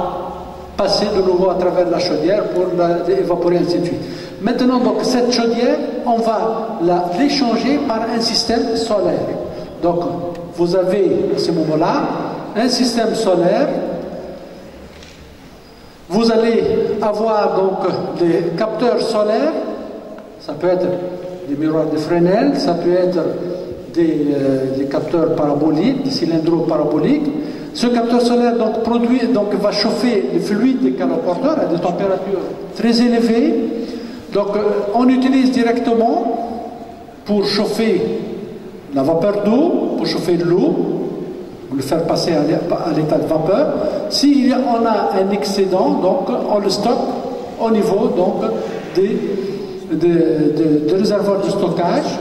passer de nouveau à travers la chaudière pour l'évaporer, ainsi de suite. Maintenant, donc, cette chaudière, on va l'échanger par un système solaire. Donc, vous avez à ce moment-là un système solaire. Vous allez avoir donc des capteurs solaires. Ça peut être des miroirs de Fresnel, ça peut être des capteurs paraboliques, des cylindros paraboliques. Ce capteur solaire donc va chauffer le fluide des caloporteurs à des températures très élevées. Donc on utilise directement pour chauffer la vapeur d'eau, pour chauffer l'eau, pour le faire passer à l'état de vapeur. Si on a un excédent, donc on le stocke au niveau donc, des réservoirs de stockage.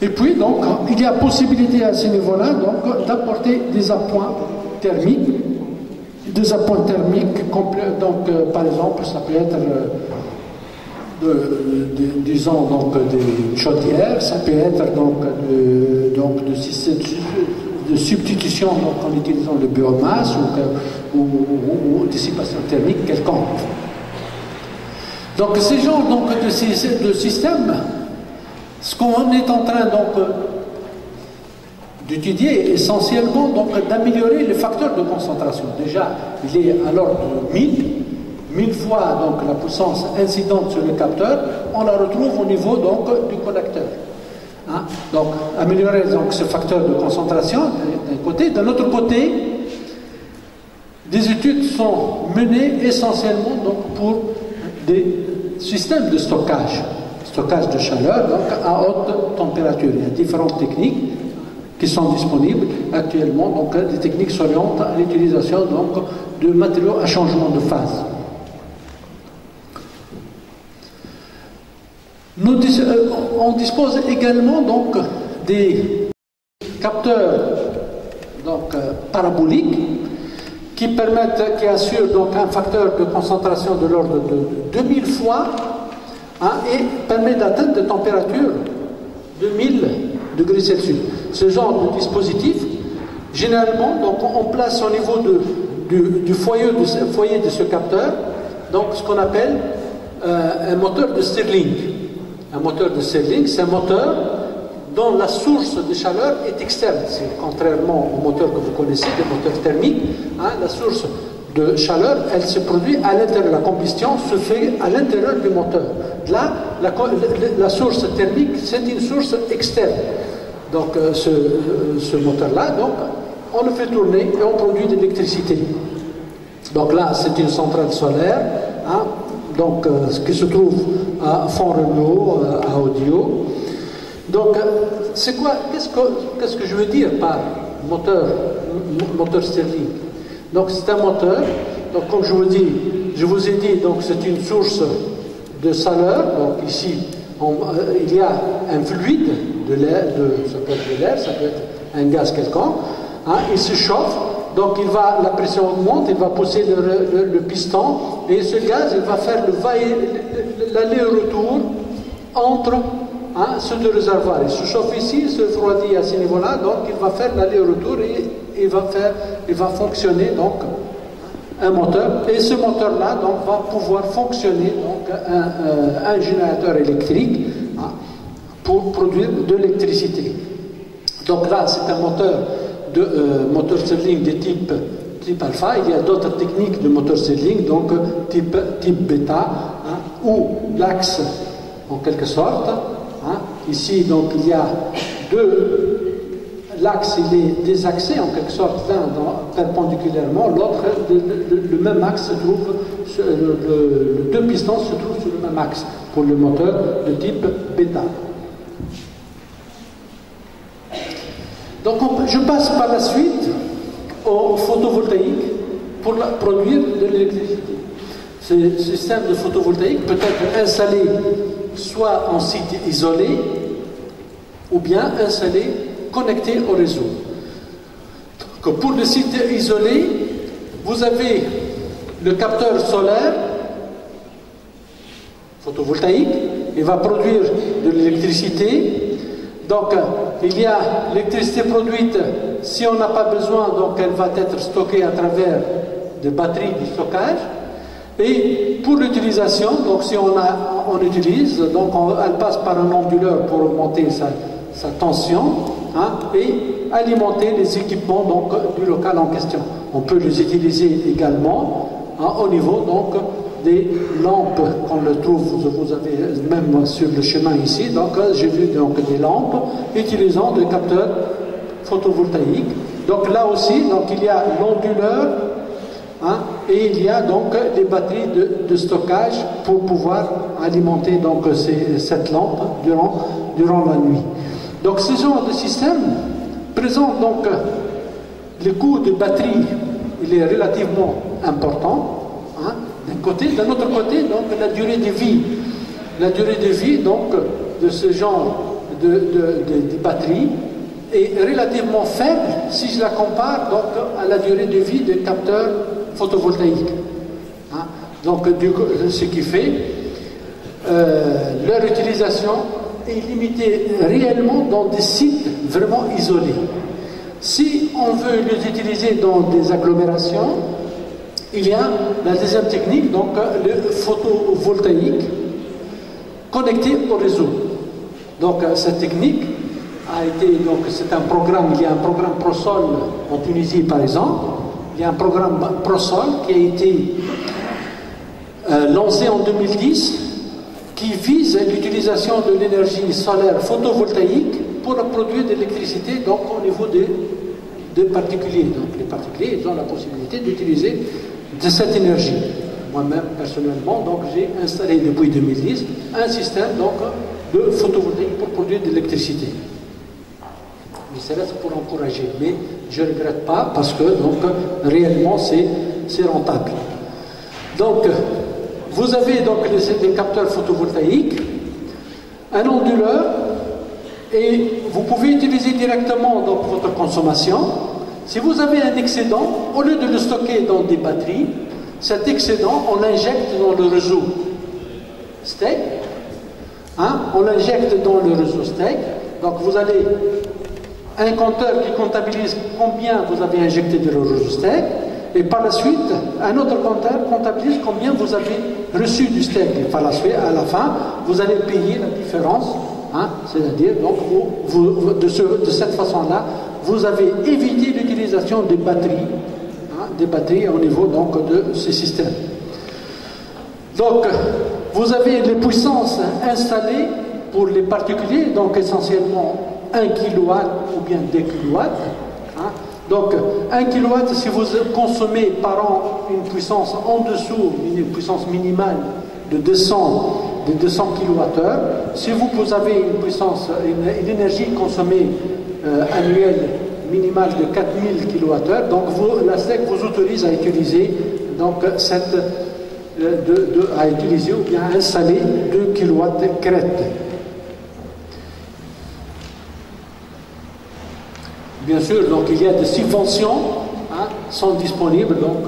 Et puis, donc, il y a possibilité à ce niveau-là d'apporter des appoints thermiques. Des appoints thermiques complets. Donc, par exemple, ça peut être, disons, donc, des chaudières, ça peut être de substitution donc, en utilisant le biomasse ou dissipation thermique quelconque. Donc, ces genres donc, de systèmes Ce qu'on est en train donc d'étudier essentiellement donc d'améliorer les facteurs de concentration. Déjà, il est à l'ordre de 1000 fois donc la puissance incidente sur le capteur, on la retrouve au niveau donc du connecteur. Hein? Donc améliorer donc ce facteur de concentration d'un côté. D'un autre côté, des études sont menées essentiellement donc pour des systèmes de stockage de chaleur donc à haute température. Il y a différentes techniques qui sont disponibles actuellement. Donc les techniques s'orientent à l'utilisation donc de matériaux à changement de phase. On dispose également donc des capteurs donc paraboliques qui assurent donc un facteur de concentration de l'ordre de 2000 fois hein, et permet d'atteindre des températures de 1000 degrés Celsius. Ce genre de dispositif, généralement, donc on place au niveau du foyer de ce capteur donc ce qu'on appelle un moteur de Stirling. Un moteur de Stirling, c'est un moteur dont la source de chaleur est externe. Contrairement aux moteurs que vous connaissez, des moteurs thermiques, hein, la source de chaleur, elle se produit à l'intérieur. La combustion se fait à l'intérieur du moteur. Là, la source thermique, c'est une source externe. Donc, ce moteur-là, donc, on le fait tourner et on produit de l'électricité. Donc là, c'est une centrale solaire, hein, donc, qui se trouve à Font-Romeu, à Audio. Donc, c'est quoi, qu'est-ce que je veux dire par moteur Stirling? Donc, c'est un moteur, donc comme je vous ai dit, donc c'est une source de chaleur. Donc ici, il y a un fluide, de l'air, ça peut être de l'air, ça peut être un gaz quelconque, hein, il se chauffe. Donc la pression augmente, il va pousser le piston, et ce gaz, il va faire l'aller-retour entre ces deux réservoirs. Il se chauffe ici, il se refroidit à ce niveau-là, donc il va faire l'aller-retour et il va fonctionner donc un moteur. Et ce moteur-là donc va pouvoir fonctionner donc un générateur électrique hein, pour produire de l'électricité. Donc là, c'est un moteur Stirling de type alpha. Il y a d'autres techniques de moteur Stirling, donc type bêta, hein, où l'axe, en quelque sorte, hein, ici donc il y a l'axe il est désaxé en quelque sorte, l'un perpendiculairement, l'autre, le même axe se trouve, les deux pistons se trouvent sur le même axe pour le moteur de type bêta. Donc je passe par la suite au photovoltaïque pour produire de l'électricité. Ce système de photovoltaïque peut être installé soit en site isolé ou bien installé connecté au réseau. Donc, pour le site isolé, vous avez le capteur solaire photovoltaïque, il va produire de l'électricité. Donc, il y a l'électricité produite, si on n'a pas besoin, donc elle va être stockée à travers des batteries de stockage. Et pour l'utilisation, donc si on utilise, donc elle passe par un onduleur pour augmenter sa tension hein, et alimenter les équipements donc, du local en question. On peut les utiliser également hein, au niveau donc, des lampes qu'on le trouve, vous avez même sur le chemin ici, donc j'ai vu donc des lampes utilisant des capteurs photovoltaïques. Donc là aussi, donc, il y a l'onduleur hein, et il y a donc des batteries de stockage pour pouvoir alimenter donc, cette lampe durant la nuit. Donc ce genre de système présente donc le coût de batterie, il est relativement important. Hein, d'un côté, d'un autre côté, donc la durée de vie. La durée de vie donc de ce genre de batterie est relativement faible si je la compare donc à la durée de vie des capteurs photovoltaïques. Hein, donc ce qui fait leur utilisation est limitée réellement dans des sites vraiment isolés. Si on veut les utiliser dans des agglomérations, il y a la deuxième technique, donc le photovoltaïque connecté au réseau. Donc cette technique a été, donc c'est un programme, il y a un programme ProSol en Tunisie par exemple, il y a un programme ProSol qui a été lancé en 2010 qui vise l'utilisation de l'énergie solaire photovoltaïque pour produire de l'électricité donc au niveau des particuliers. Donc les particuliers ils ont la possibilité d'utiliser de cette énergie. Moi-même personnellement donc j'ai installé depuis 2010 un système donc de photovoltaïque pour produire de l'électricité. Mais c'est là pour encourager, mais je ne regrette pas parce que donc réellement c'est rentable. Donc vous avez donc des capteurs photovoltaïques, un onduleur, et vous pouvez utiliser directement donc votre consommation. Si vous avez un excédent, au lieu de le stocker dans des batteries, cet excédent, on l'injecte dans le réseau STEC. On l'injecte dans le réseau STEC. Donc vous avez un compteur qui comptabilise combien vous avez injecté de le réseau STEC. Et par la suite, un autre compteur comptabilise combien vous avez reçu du STEC. Et par la suite, à la fin, vous allez payer la différence. C'est-à-dire, donc, de cette façon-là, vous avez évité l'utilisation des batteries au niveau donc, de ce système. Donc, vous avez les puissances installées pour les particuliers, donc essentiellement 1 kW ou bien 2 kW. Donc, 1 kW, si vous consommez par an une puissance en dessous, une puissance minimale de 200 kWh, si vous avez une puissance, une énergie consommée annuelle minimale de 4000 kWh, donc la STEC vous autorise à utiliser donc à utiliser ou bien à installer 2 kW crête. Bien sûr, donc il y a des subventions sont disponibles donc,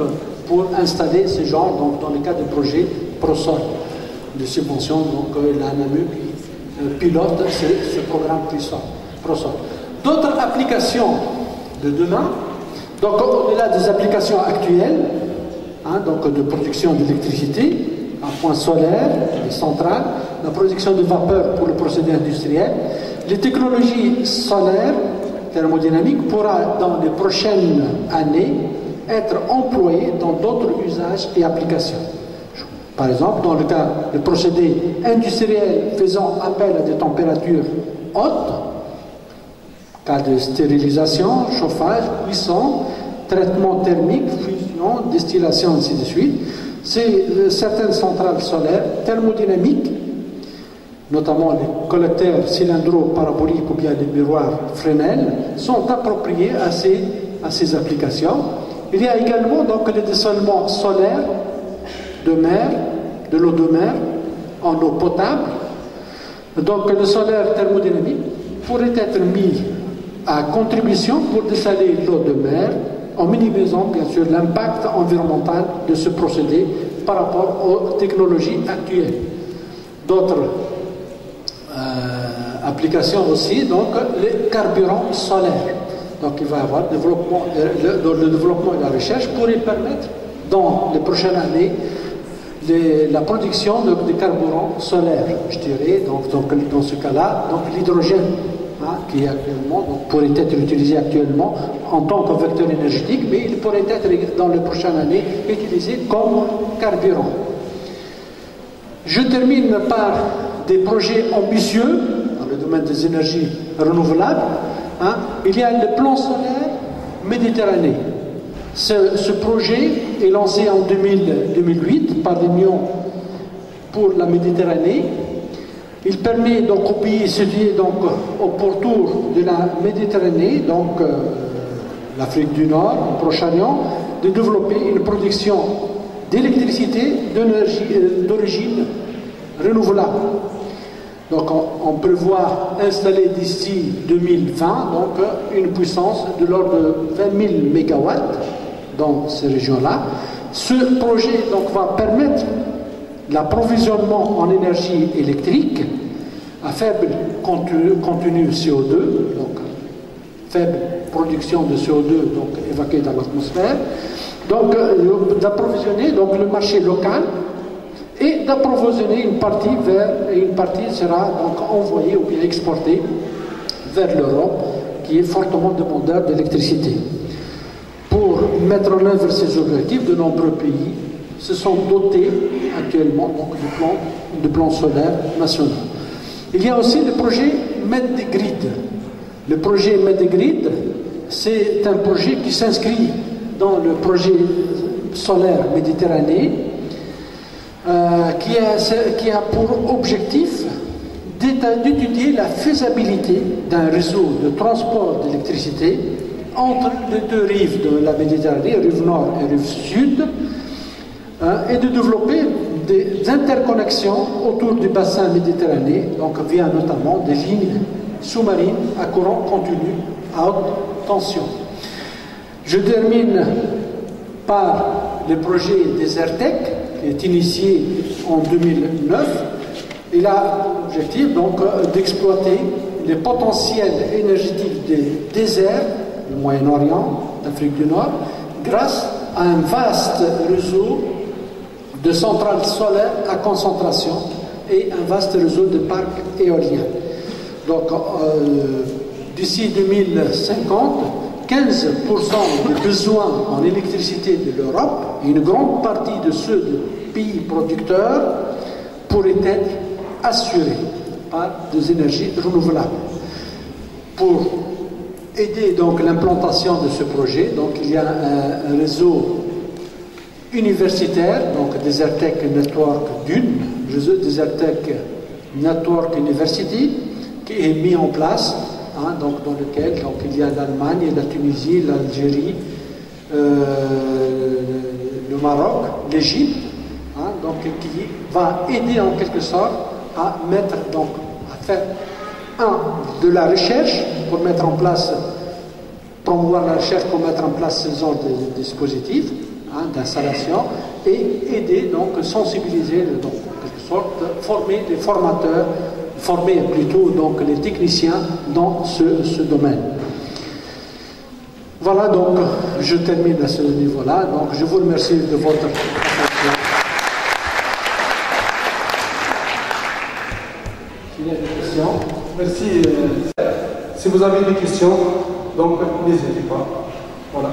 pour installer ce genre donc, dans le cadre de projets ProSol. De subventions, donc l'ANAMU pilote ce programme ProSol. D'autres applications de demain, donc au-delà des applications actuelles, donc de production d'électricité, un point solaire, les centrales, la production de vapeur pour le procédé industriel, les technologies solaires, thermodynamiques pourra dans les prochaines années être employées dans d'autres usages et applications. Par exemple, dans le cas de procédés industriels faisant appel à des températures hautes, cas de stérilisation, chauffage, cuisson, traitement thermique, fusion, distillation, ainsi de suite, certaines centrales solaires thermodynamiques, notamment les collecteurs cylindro-paraboliques ou bien les miroirs Fresnel, sont appropriés à ces applications. Il y a également donc les dessolements solaires de mer, de l'eau de mer, en eau potable. Donc le solaire thermodynamique pourrait être mis à contribution pour dessaler l'eau de mer en minimisant bien sûr l'impact environnemental de ce procédé par rapport aux technologies actuelles. D'autres applications aussi, donc les carburants solaires. Donc il va y avoir le développement et la recherche pourrait permettre dans les prochaines années la production de carburants solaires, je dirais, donc dans ce cas-là, donc l'hydrogène qui actuellement pourrait être utilisé actuellement en tant que vecteur énergétique, mais il pourrait être dans les prochaines années utilisé comme carburant. Je termine par des projets ambitieux dans le domaine des énergies renouvelables. Il y a le plan solaire Méditerranée. Ce projet est lancé en 2008 par l'Union pour la Méditerranée. Il permet donc aux pays situés donc au pourtour de la Méditerranée, donc l'Afrique du Nord, le Proche-Orient, de développer une production d'électricité d'origine renouvelable. Donc on prévoit installer d'ici 2020 donc une puissance de l'ordre de 20 000 MW dans ces régions-là. Ce projet donc va permettre l'approvisionnement en énergie électrique à faible contenu CO2, donc faible production de CO2 donc évacuée dans l'atmosphère, donc d'approvisionner donc le marché local et d'approvisionner une partie et une partie sera donc envoyée ou bien exportée vers l'Europe, qui est fortement demandeur d'électricité. Pour mettre en œuvre ces objectifs, de nombreux pays se sont dotés actuellement donc, de plans solaires nationaux. Il y a aussi le projet Medgrid. Le projet Medgrid, c'est un projet qui s'inscrit dans le projet solaire Méditerranée, qui a pour objectif d'étudier la faisabilité d'un réseau de transport d'électricité entre les deux rives de la Méditerranée, rive nord et rive sud, et de développer des interconnexions autour du bassin méditerranéen, donc via notamment des lignes sous-marines à courant continu à haute tension. Je termine par le projet Desertec, qui est initié en 2009. Il a l'objectif donc d'exploiter les potentiels énergétiques des déserts du Moyen-Orient, d'Afrique du Nord, grâce à un vaste réseau de centrales solaires à concentration et un vaste réseau de parcs éoliens. Donc, d'ici 2050, 15% des besoins en électricité de l'Europe, et une grande partie de ceux des pays producteurs, pourraient être assurés par des énergies renouvelables. Pour aider donc l'implantation de ce projet, donc il y a un réseau universitaire, donc Desertec Network Dune, réseau Desertec Network University, qui est mis en place, donc dans lequel donc, il y a l'Allemagne, la Tunisie, l'Algérie, le Maroc, l'Égypte, donc qui va aider en quelque sorte à mettre donc à faire de la recherche pour mettre en place, promouvoir la recherche pour mettre en place ce genre de dispositifs d'installation et aider donc sensibiliser donc en quelque sorte former les formateurs, former plutôt donc les techniciens dans ce domaine. Voilà, donc je termine à ce niveau-là. Donc je vous remercie de votre attention. Il y a des questions. Merci. Si vous avez des questions, donc n'hésitez pas. Voilà.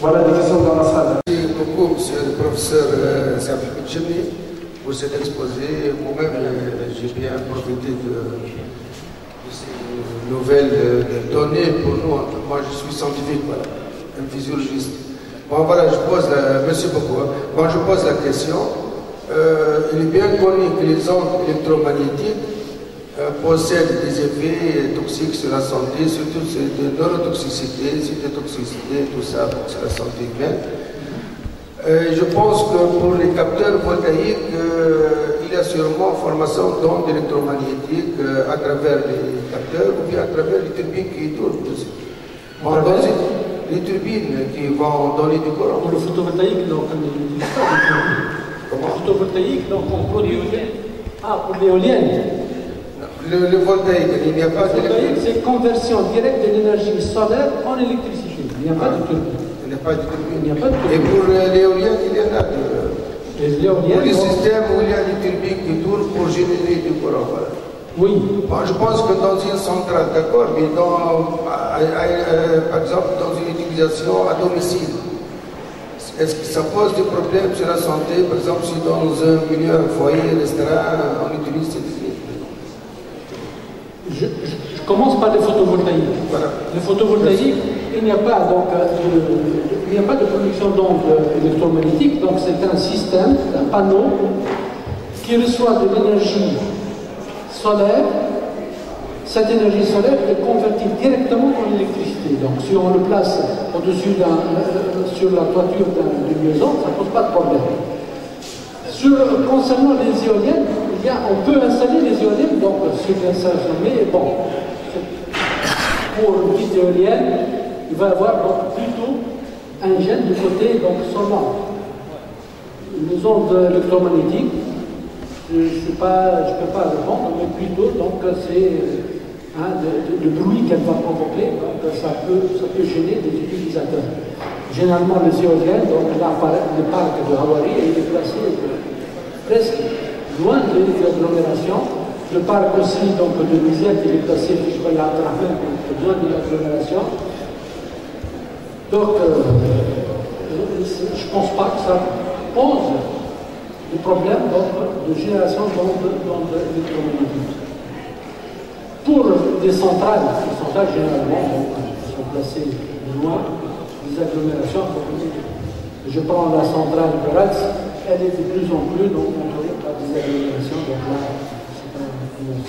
Voilà des questions dans la salle. Merci beaucoup, monsieur le professeur Sabih Benjamni, pour cet exposé. Moi-même, j'ai bien profité de ces nouvelles données pour nous. Moi, je suis scientifique, voilà, un physiologiste. Bon, voilà, merci beaucoup. Moi, je pose la question. Il est bien connu que les ondes électromagnétiques possèdent des effets toxiques sur la santé, surtout de neurotoxicité, cytotoxicité, tout ça, donc sur la santé humaine. Je pense que pour les capteurs voltaïques, il y a sûrement formation d'ondes électromagnétiques à travers les capteurs ou bien à travers les turbines qui tournent aussi. Bon, les turbines qui vont donner du courant. Pour le photovoltaïque, donc on n'utilise pas de turbine. Comment? Le photovoltaïque, donc on produit l'éolienne. Ah, pour l'éolienne. Le voltaïque, il n'y a pas de... Le voltaïque, c'est conversion directe de l'énergie solaire en électricité. Il n'y a pas de turbine. Il n'y a pas de turbine. Il n'y a pas de turbine. Et pour l'éolienne, il y en a de... L'éolienne, Pour les systèmes où il y a des turbines qui tournent pour générer du courant, voilà. oui. Bon, je pense que dans une centrale, d'accord, mais par exemple dans une utilisation à domicile, est-ce que ça pose des problèmes sur la santé? Par exemple, si dans un milieu, un foyer, un restaurant, on utilise ces turbines. Je commence par les photovoltaïques. Voilà. Le photovoltaïque, il n'y a pas donc de production d'ondes électromagnétiques, donc c'est un système, un panneau qui reçoit de l'énergie solaire. Cette énergie solaire est convertie directement en électricité. Donc si on le place au-dessus sur la toiture d'une maison, ça ne pose pas de problème. Concernant les éoliennes, on peut installer les éoliennes donc, sur l'installation, mais bon, pour une petite éolienne, il va y avoir donc, plutôt un gène du côté donc, solaire. Les ondes électromagnétiques je ne peux pas répondre, mais plutôt donc c'est le bruit qu'elle va provoquer, donc ça peut gêner des utilisateurs. Généralement, les éoliennes, donc le parc de Hawari est placé presque loin de l'agglomération. Le parc aussi donc, de Bizet est placé loin de l'agglomération. Donc, je ne pense pas que ça pose le problème de génération d'électromobilité. Pour les centrales généralement sont placées loin des agglomérations. Je prends la centrale de Ratz, elle est de plus en plus contrôlée par des agglomérations. Donc là, c'est pas une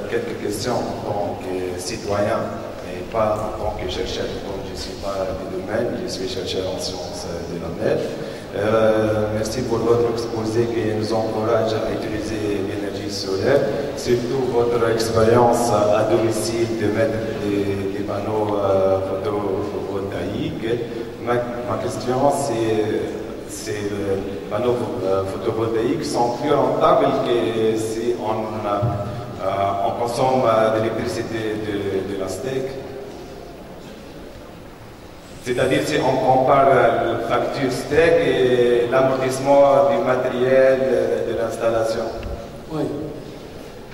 quelques questions en tant que citoyen et pas en tant que chercheur. Donc je ne suis pas du domaine, je suis chercheur en sciences de la mer. Merci pour votre exposé qui nous encourage à utiliser l'énergie solaire, surtout votre expérience à domicile de mettre des panneaux photovoltaïques. Ma question, c'est les panneaux photovoltaïques sont plus rentables que si on consomme de l'électricité de la STEC. C'est-à-dire si on compare la facture STEC et l'amortissement du matériel de l'installation. Oui.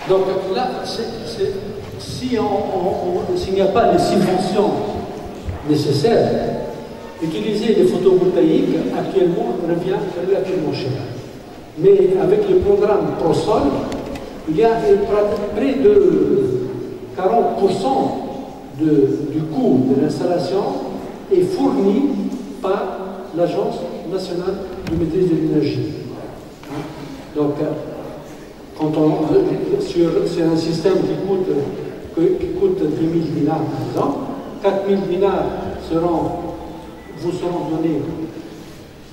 Donc là, s'il n'y a pas les subventions nécessaires, utiliser des photovoltaïques actuellement revient relativement cher. Mais avec le programme ProSol, il y a près de 40% du coût de l'installation est fourni par l'Agence nationale de maîtrise de l'énergie. Donc, quand sur un système qui coûte 10 000 dinars par exemple, 4 000 dinars vous seront donnés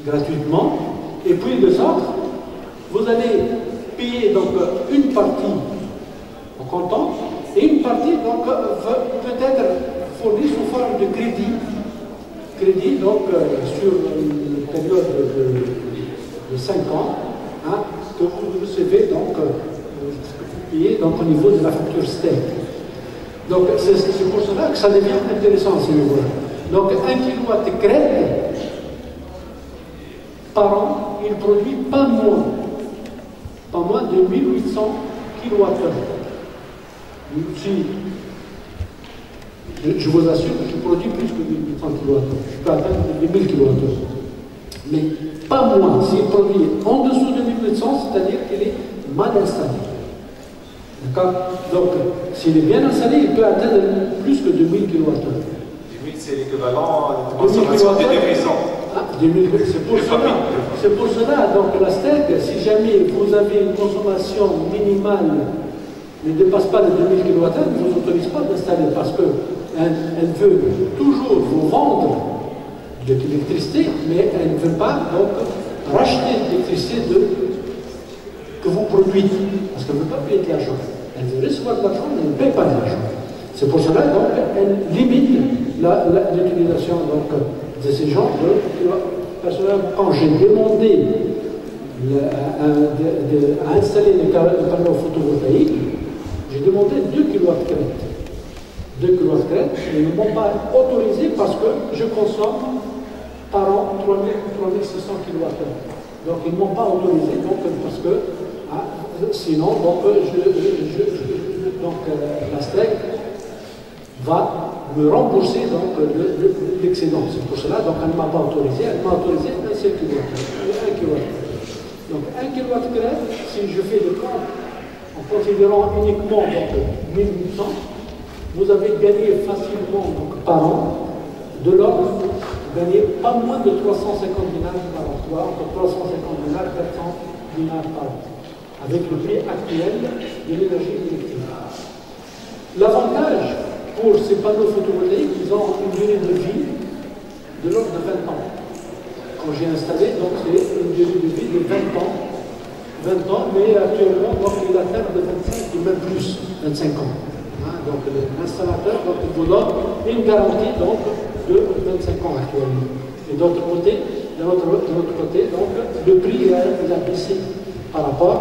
gratuitement, et puis les autres, vous allez payer donc une partie en comptant, et une partie donc peut être fournie sous forme de crédit donc sur une période de 5 ans, que vous recevez donc payez donc au niveau de la facture STEC. Donc c'est pour cela que ça devient intéressant à ce niveau-là. Donc 1 kW crête par an, il produit pas moins de 1800 kWh. Je vous assure que je produis plus que 1800 kWh. Je peux atteindre 1000 kWh. Mais pas moins. S'il produit en dessous de 1800, c'est-à-dire qu'il est mal installé. D'accord? Donc, s'il est bien installé, il peut atteindre plus que 2000 kWh. 2000, c'est l'équivalent de consommation de 2000 ans. C'est pour cela, donc la STEC, si jamais vous avez une consommation minimale ne dépasse pas les 2000 kWh, ne vous autorise pas d'installer parce qu'elle veut toujours vous vendre de l'électricité, mais elle ne veut pas donc racheter l'électricité que vous produisez, parce qu'elle ne veut pas payer de l'argent. Elle veut recevoir de l'argent, mais elle ne paye pas de l'argent. C'est pour cela donc elle limite l'utilisation de ces genres de personnellement. Quand j'ai demandé à installer les panneaux photovoltaïques, j'ai demandé 2 kW crête. 2 kW crête, ils ne m'ont pas autorisé parce que je consomme par an 3600 kWh. Donc ils ne m'ont pas autorisé parce que sinon la STEC va me rembourser l'excédent. C'est pour cela donc elle ne m'a pas autorisé, elle m'a autorisé un seul kW. 1 kW. Donc 1 kW crête, si je fais le compte en considérant uniquement 1800, vous avez gagné facilement par an de l'ordre, vous gagnez pas moins de 350 dinars par an, entre 350 dinars et 400 dinars par an, avec le prix actuel de l'énergie électrique. L'avantage pour ces panneaux photovoltaïques, ils ont une durée de vie de l'ordre de 20 ans. Quand j'ai installé, donc c'est une durée de vie de 20 ans. 20 ans, mais actuellement, donc, il atteint de 25 et même plus, 25 ans. Donc l'installateur vous donne une garantie donc, de 25 ans actuellement. Et d'autre côté, de notre côté, donc, le prix il a baissé par rapport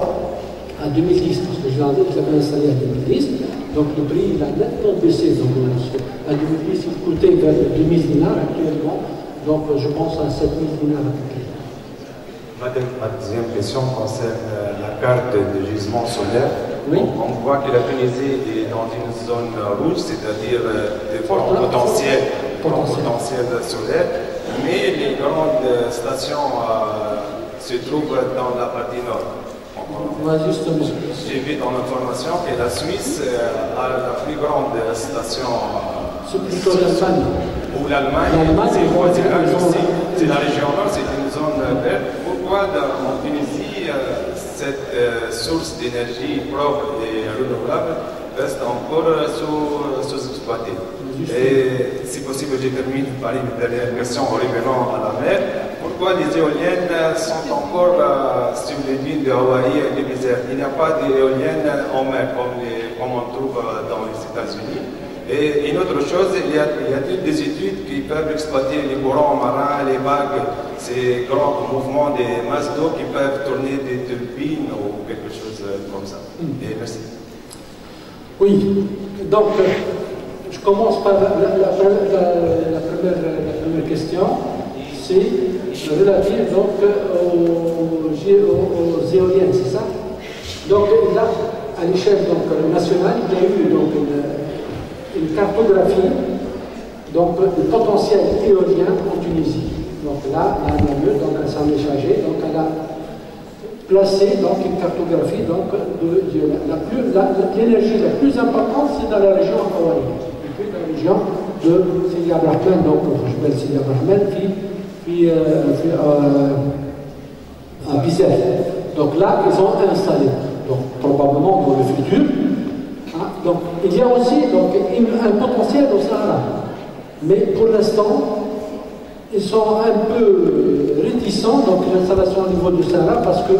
à 2010, parce que je l'avais installé en 2010, donc le prix il a nettement baissé. Donc, à 2010, il coûtait vers 2000 dinars actuellement, donc je pense à 7000 dinars à peu près. Ma deuxième question concerne la carte de gisement solaire. Oui. On voit que la Tunisie est dans une zone rouge, c'est-à-dire de fort potentiel solaire, mais les grandes stations se trouvent dans la partie nord. Justement. J'ai vu dans l'information que la Suisse a la plus grande station. C'est plutôt l'Allemagne. Ou l'Allemagne, c'est voisinage aussi. C'est la région nord, c'est une zone verte. Pourquoi en Tunisie, cette source d'énergie propre et renouvelable reste encore sous-exploitée? Et si possible, je termine par une dernière question en revenant à la mer. Pourquoi les éoliennes sont encore sur les dunes de Hawaï et du désert? Il n'y a pas d'éoliennes en mer comme on trouve dans les États-Unis. Et une autre chose, il y a-t-il des études qui peuvent exploiter les courants marins, les vagues, ces grands mouvements des masses d'eau qui peuvent tourner des turbines ou quelque chose comme ça? Et merci. Oui, donc je commence par la première question. C'est relatif donc aux éoliennes, c'est ça? Donc là, à l'échelle nationale, il y a eu donc une cartographie donc, du potentiel éolien en Tunisie. Donc là, l'ANAME, donc elle s'en est chargée, donc elle a placé donc, une cartographie donc, de l'énergie la plus importante, c'est dans la région Hawaï, et puis dans la région de Sidi Abrahman, donc je m'appelle Sidi Abrahman, puis à Bizet. Donc là, ils ont installé, donc probablement dans le futur. Donc, il y a aussi donc, un potentiel au Sahara. Mais pour l'instant, ils sont un peu réticents, donc l'installation au niveau du Sahara, parce que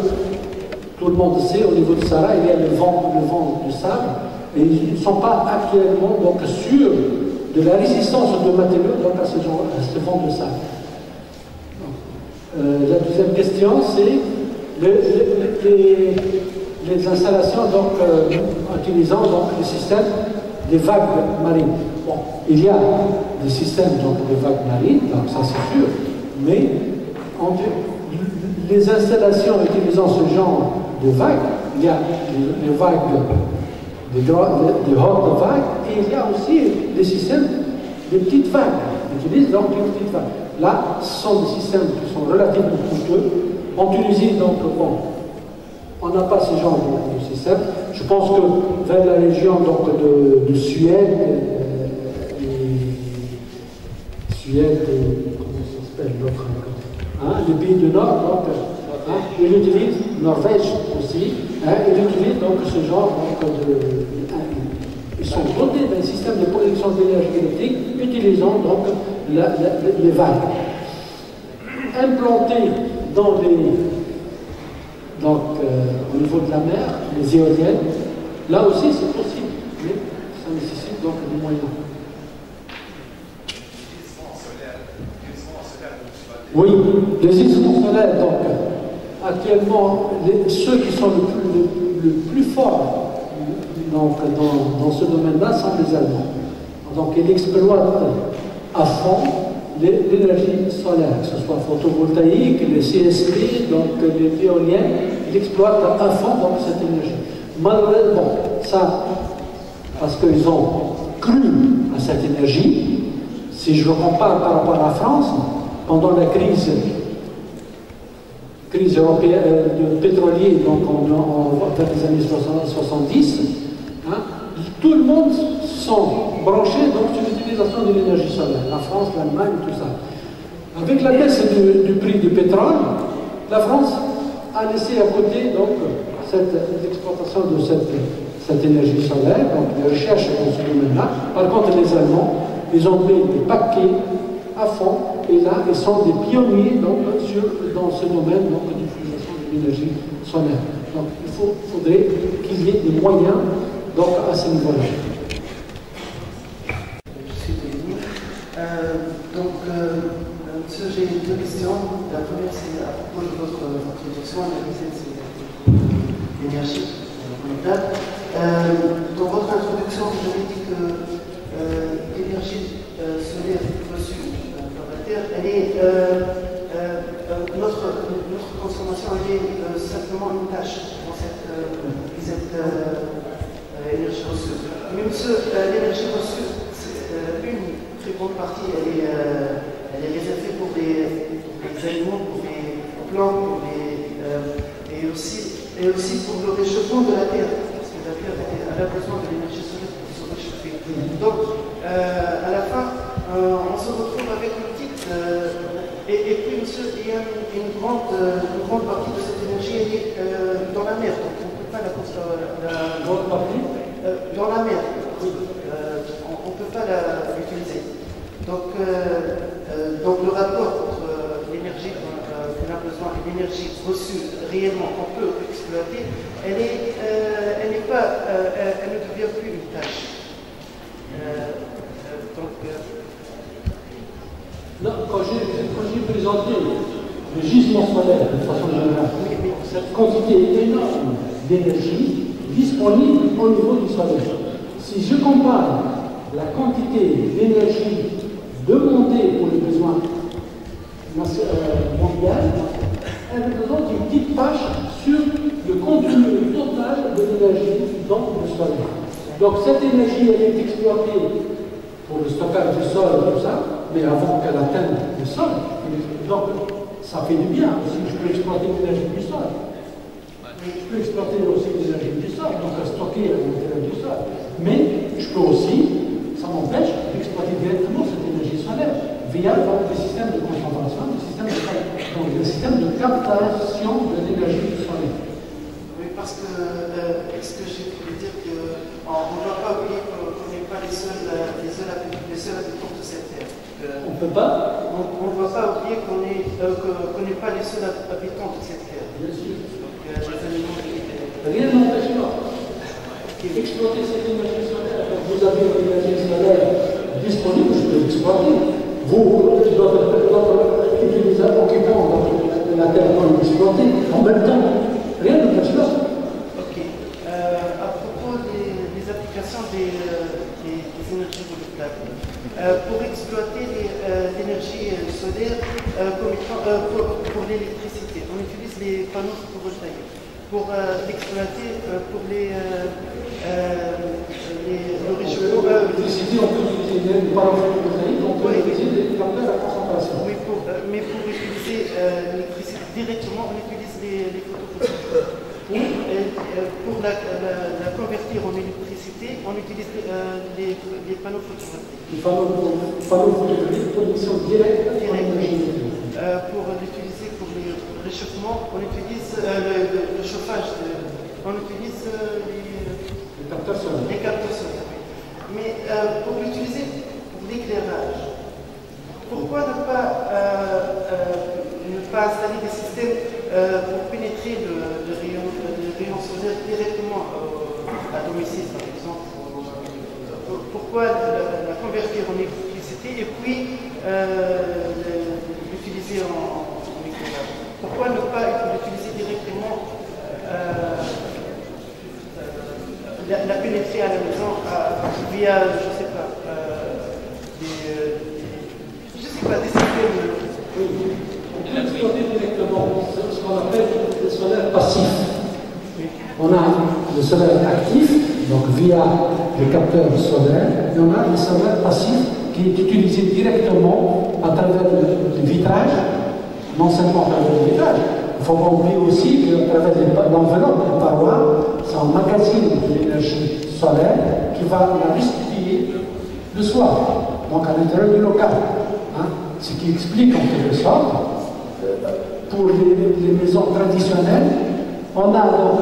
tout le monde sait, au niveau du Sahara, il y a le vent du sable, et ils ne sont pas actuellement donc, sûrs de la résistance de matériaux donc, à ce vent de sable. La deuxième question, c'est les installations donc, utilisant donc, le système des vagues marines. Bon, il y a des systèmes donc, de vagues marines, donc ça c'est sûr, mais les installations utilisant ce genre de vagues, il y a les vagues, des hautes vagues, et il y a aussi des systèmes de petites vagues. Ils utilisent donc les petites vagues. Là, ce sont des systèmes qui sont relativement coûteux. En Tunisie, donc, bon, on n'a pas ce genre de système. Je pense que vers la région donc, de Suède, comment ça s'appelle l'autre les pays du Nord, donc, ils utilisent, Norvège aussi, ils utilisent donc ce genre donc, ils sont dotés d'un système de production d'énergie électrique utilisant donc les vagues. Implantés dans au niveau de la mer, les éoliennes, là aussi c'est possible, mais ça nécessite donc des moyens. Oui, les gisements solaires, donc, actuellement, ceux qui sont le plus forts donc, dans ce domaine-là sont les Allemands. Donc, ils exploitent à fond l'énergie solaire, que ce soit photovoltaïque, les CSP, donc les éoliennes, ils exploitent à fond donc, cette énergie. Malheureusement, ça, parce qu'ils ont cru à cette énergie, si je le compare par rapport à la France, pendant la crise européenne pétrolière, donc vers les années 70, tout le monde sont branchés donc, sur l'utilisation de l'énergie solaire. La France, l'Allemagne, tout ça. Avec la baisse du prix du pétrole, la France a laissé à côté donc, l'exploitation de cette énergie solaire, donc les recherches dans ce domaine-là. Par contre, les Allemands, ils ont mis des paquets à fond, et là, ils sont des pionniers donc, dans ce domaine d'utilisation de l'énergie solaire. Donc, il faudrait qu'il y ait des moyens donc, à ce niveau-là. Donc, monsieur, j'ai deux questions. La première, c'est à propos de votre introduction, la deuxième, c'est l'énergie renouvelable. Dans votre introduction, vous avez dit que l'énergie solaire reçue par la Terre, elle est, notre consommation, elle est simplement une tâche dans cette énergie reçue. Mais monsieur, l'énergie reçue, une très grande partie, elle est réservée pour les aliments, pour les plantes, et aussi pour le réchauffement de la Terre, parce que la Terre a besoin de l'énergie solaire pour se réchauffer. Donc, à la fin, on se retrouve avec une petite... et puis, monsieur, il y a une grande partie de cette énergie, elle est dans la mer, donc on ne peut pas la grande partie dans la mer. On ne peut pas l'utiliser. Donc le rapport entre l'énergie qu'on a besoin et l'énergie reçue réellement qu'on peut exploiter, elle ne devient plus une tâche. Non, quand j'ai présenté le gisement solaire de façon générale, cette quantité énorme d'énergie disponible au niveau du soleil. Si je compare la quantité d'énergie demandée pour les besoins mondiaux, elle représente une petite tâche sur le contenu total de l'énergie dans le soleil. Donc cette énergie, elle est exploitée pour le stockage du sol et tout ça, mais avant qu'elle atteigne le sol. Donc ça fait du bien aussi. Je peux exploiter l'énergie du sol. Je peux exploiter aussi l'énergie du sol, donc à stocker à l'intérieur du sol. Mais je peux aussi, ça m'empêche d'exploiter directement cette énergie solaire via des systèmes de concentration, des systèmes de captation de l'énergie du soleil. Oui, parce que ce que j'ai voulu dire qu'on ne doit pas oublier qu'on n'est pas les seuls habitants de cette terre. On ne peut pas. On ne doit pas oublier qu'on n'est pas les seuls habitants de cette terre. Bien sûr. Donc, rien n'empêche pas. Exploiter cette énergie solaire. Vous avez une énergie solaire disponible, je peux l'exploiter. Vous, votre utilisateur occupant la terre non exploitée, en même temps, rien n'empêche pas. Ok. À propos des applications des énergies renouvelables, pour exploiter l'énergie solaire pour l'électricité, on utilise les panneaux photovoltaïques. Pour l'exploiter pour le réchauffement. L'électricité, on peut utiliser des panneaux photovoltaïques, on peut utiliser des capteurs à concentration. Oui, mais pour utiliser l'électricité directement, on utilise les photovoltaïques. Pour la convertir en électricité, on utilise les panneaux photovoltaïques. Les panneaux photovoltaïques, production directe. Pour l'utiliser pour le réchauffement, on utilise le chauffage, on utilise les capteurs solaires. Mais pour l'utiliser pour l'éclairage, pourquoi ne pas installer des systèmes pour pénétrer le rayon solaire directement à domicile, par exemple? Pourquoi la convertir en électricité et puis l'utiliser en éclairage? Pourquoi ne pas l'utiliser directement, la pénétrer à la maison via, je ne sais pas, des systèmes. Oui. On peut exploiter directement ce qu'on appelle le solaire passif. On a le solaire actif, donc via les capteurs solaires, et on a le solaire passif qui est utilisé directement à travers le vitrage, non seulement à travers le vitrage. Il ne faut pas oublier aussi qu'à travers l'enveloppe des parois, ça emmagasine de l'énergie solaire qui va la restituer le soir, donc à l'intérieur du local. Hein? Ce qui explique en quelque sorte, pour les maisons traditionnelles, on a donc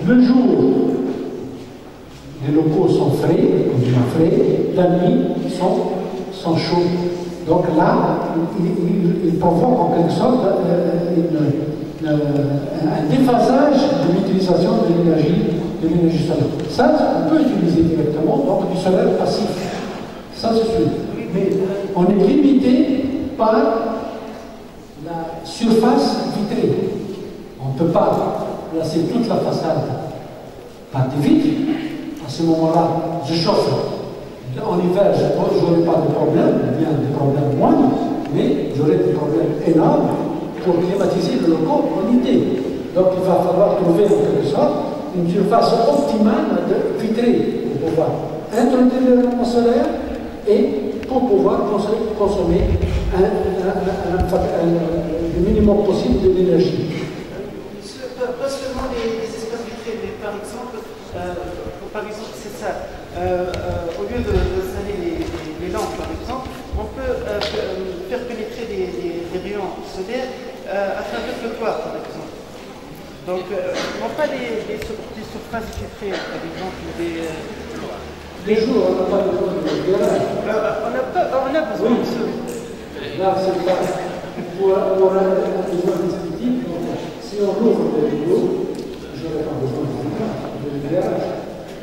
le jour, les locaux sont frais, la nuit sont chauds. Donc là, il provoque en quelque sorte un déphasage de l'utilisation de l'énergie solaire. Ça, on peut utiliser directement, donc du solaire passif. Ça, c'est sûr. Mais on est limité par la surface vitrée. On ne peut pas placer toute la façade par des vitres. À ce moment-là, je chauffe. En hiver, je n'aurai pas de problème, bien des problèmes moindres, mais j'aurai des problèmes énormes pour climatiser le local en été. Donc il va falloir trouver en quelque sorte une surface optimale de vitrée pour pouvoir introduire le rayonnement solaire et pour pouvoir consommer le minimum possible de l'énergie. Pas seulement les espaces vitrés, mais par exemple, c'est ça. Au lieu d'installer les lampes, par exemple, on peut faire pénétrer des rayons solaires à travers le toit, par exemple. Donc, non pas des surfaces vitrées, par exemple, les jours, on n'a pas besoin de l'éclairage. On a besoin de ça. Là, c'est pas. Pour un besoin esthétique, si on ouvre le rideau, je n'aurai pas besoin de l'éclairage.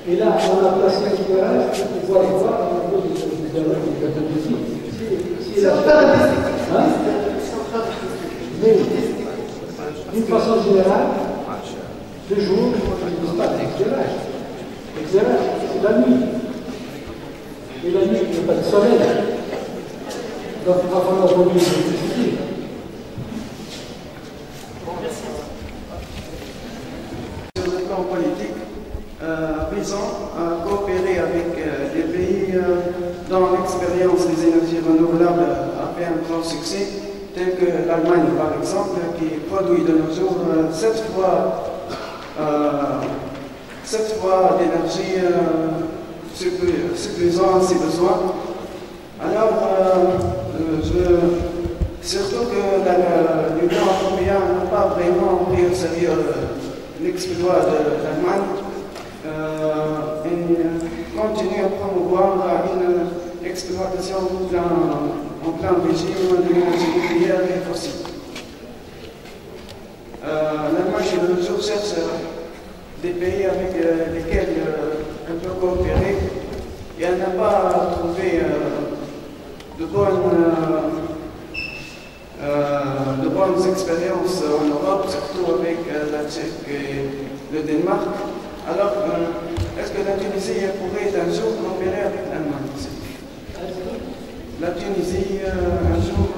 Et là, on a placé l'éclairage pour pouvoir voir un peu de l'éclairage qui est ici. C'est un peu mais, d'une façon générale, le jour, on n'utilise pas d'éclairage. L'éclairage, c'est la nuit. Et la nuit, il n'y a pas de soleil. Donc, il va falloir produire l'électricité. Sur le plan politique, visant à coopérer avec des pays dont l'expérience des énergies renouvelables a fait un grand succès, tel que l'Allemagne par exemple, qui produit de nos jours 7 fois d'énergie suffisant à ses besoins. Alors, surtout que l'Union européenne n'a pas vraiment pris au sérieux l'exploit de l'Allemagne, et continue à promouvoir une exploitation en plein régime de l'énergie nucléaire et fossile. L'Allemagne de nos jours cherche des pays avec lesquels elle peut coopérer et elle n'a pas trouvé de bonnes expériences en Europe, surtout avec la Tchèque et le Danemark. Alors, est-ce que la Tunisie pourrait un jour coopérer avec l'Allemagne? La Tunisie, un jour,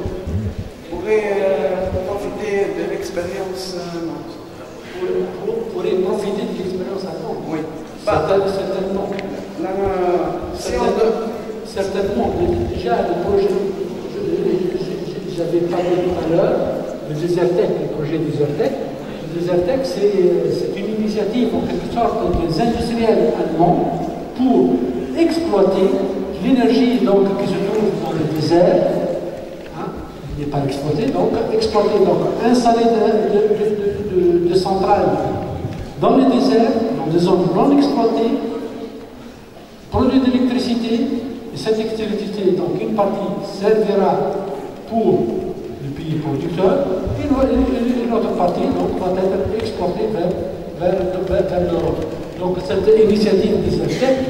pourrait profiter de l'expérience allemande. Pourrait profiter de l'expérience allemande? Oui. Certainement. Certainement. Déjà, le projet, j'avais parlé tout à l'heure, le Desertec, le projet Desertec. Le Desertec, c'est une initiative, en quelque sorte, des industriels allemands pour exploiter l'énergie qui se trouve dans le désert, il n'est pas exploité, donc exploiter, donc installer de centrales dans le désert, dans des zones non exploitées, produire de l'électricité, et cette électricité, donc une partie servira pour le pays producteur, et l'autre partie donc, va être exportée vers l'Europe. Donc cette initiative des architectes,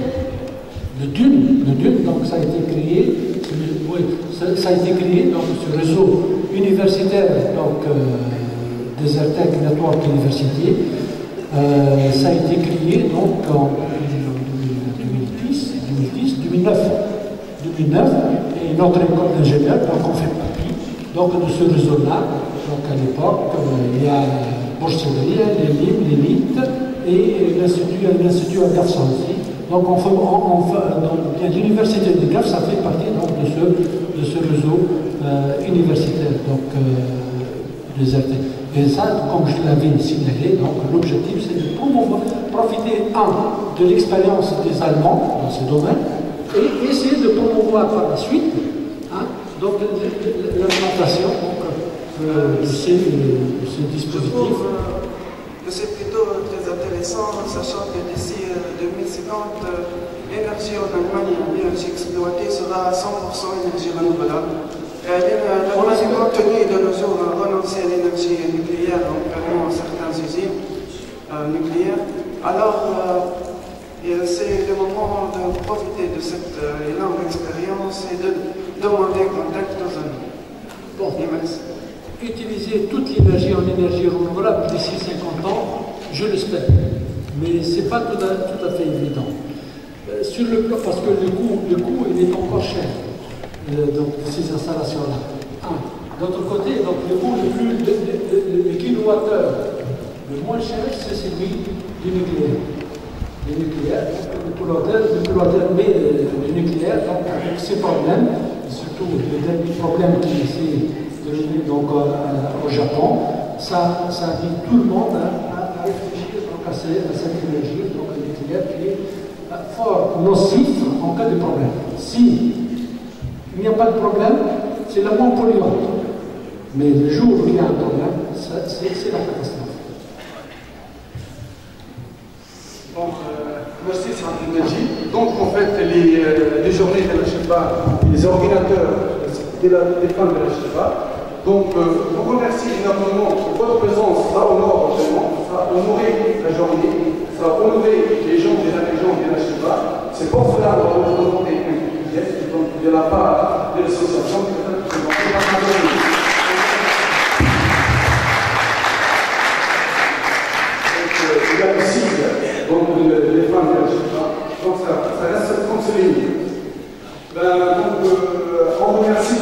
le DUN, donc ça a été créé, ça a été créé donc ce réseau universitaire, donc Desertec Network University, ça a été créé donc en 2009, et notre école d'ingénieurs, donc on fait partie donc de ce réseau-là. Donc à l'époque, il y a Bourg-Saint-Denis, l'élite et l'Institut Agaf aussi. Donc l'université de Gaf, ça fait partie donc, de ce réseau universitaire des RT. Et ça, comme je l'avais signalé, donc l'objectif c'est de profiter de l'expérience des Allemands dans ce domaine et essayer de promouvoir par la suite donc l'implantation de ces dispositifs. C'est plutôt très intéressant, sachant que d'ici 2050, l'énergie en Allemagne, l'énergie exploitée sera à 100% énergie renouvelable. L'Allemagne continue de nos jours à renoncer à l'énergie nucléaire, donc vraiment certaines usines nucléaires. Alors, c'est le moment de profiter de cette énorme expérience et de demander contact aux amis. Bon. Merci. utiliser toute l'énergie en énergie renouvelable d'ici 50 ans, je l'espère. Mais ce n'est pas tout à fait évident. Sur le plan, parce que le coût il est encore cher donc, de ces installations-là. D'autre côté, donc, le kilowattheure le moins cher, c'est celui du nucléaire. Le nucléaire, mais le nucléaire, donc, avec ces problèmes, surtout le dernier problème qui est devenu donc, au Japon, ça invite tout le monde à réfléchir donc, à cette énergie, donc le nucléaire qui est fort nocif en cas de problème. Si il n'y a pas de problème, c'est la moins polluante. Mais le jour où il y a un problème, c'est la catastrophe. Donc, merci Saad Elmedji. Donc, en fait, les journées de la Shifa, les ordinateurs des femmes de la Shifa. Donc, je vous remercie énormément pour votre présence. Ça honore vraiment, ça a honoré la journée, ça a honoré les gens de la région de la Shifa. C'est pour cela qu'on va vous demander une pièce de la part de l'association qui est présentée par la journée. Il y a aussi donc, les femmes de la Shifa. Donc, ça reste comme c'est les on remercie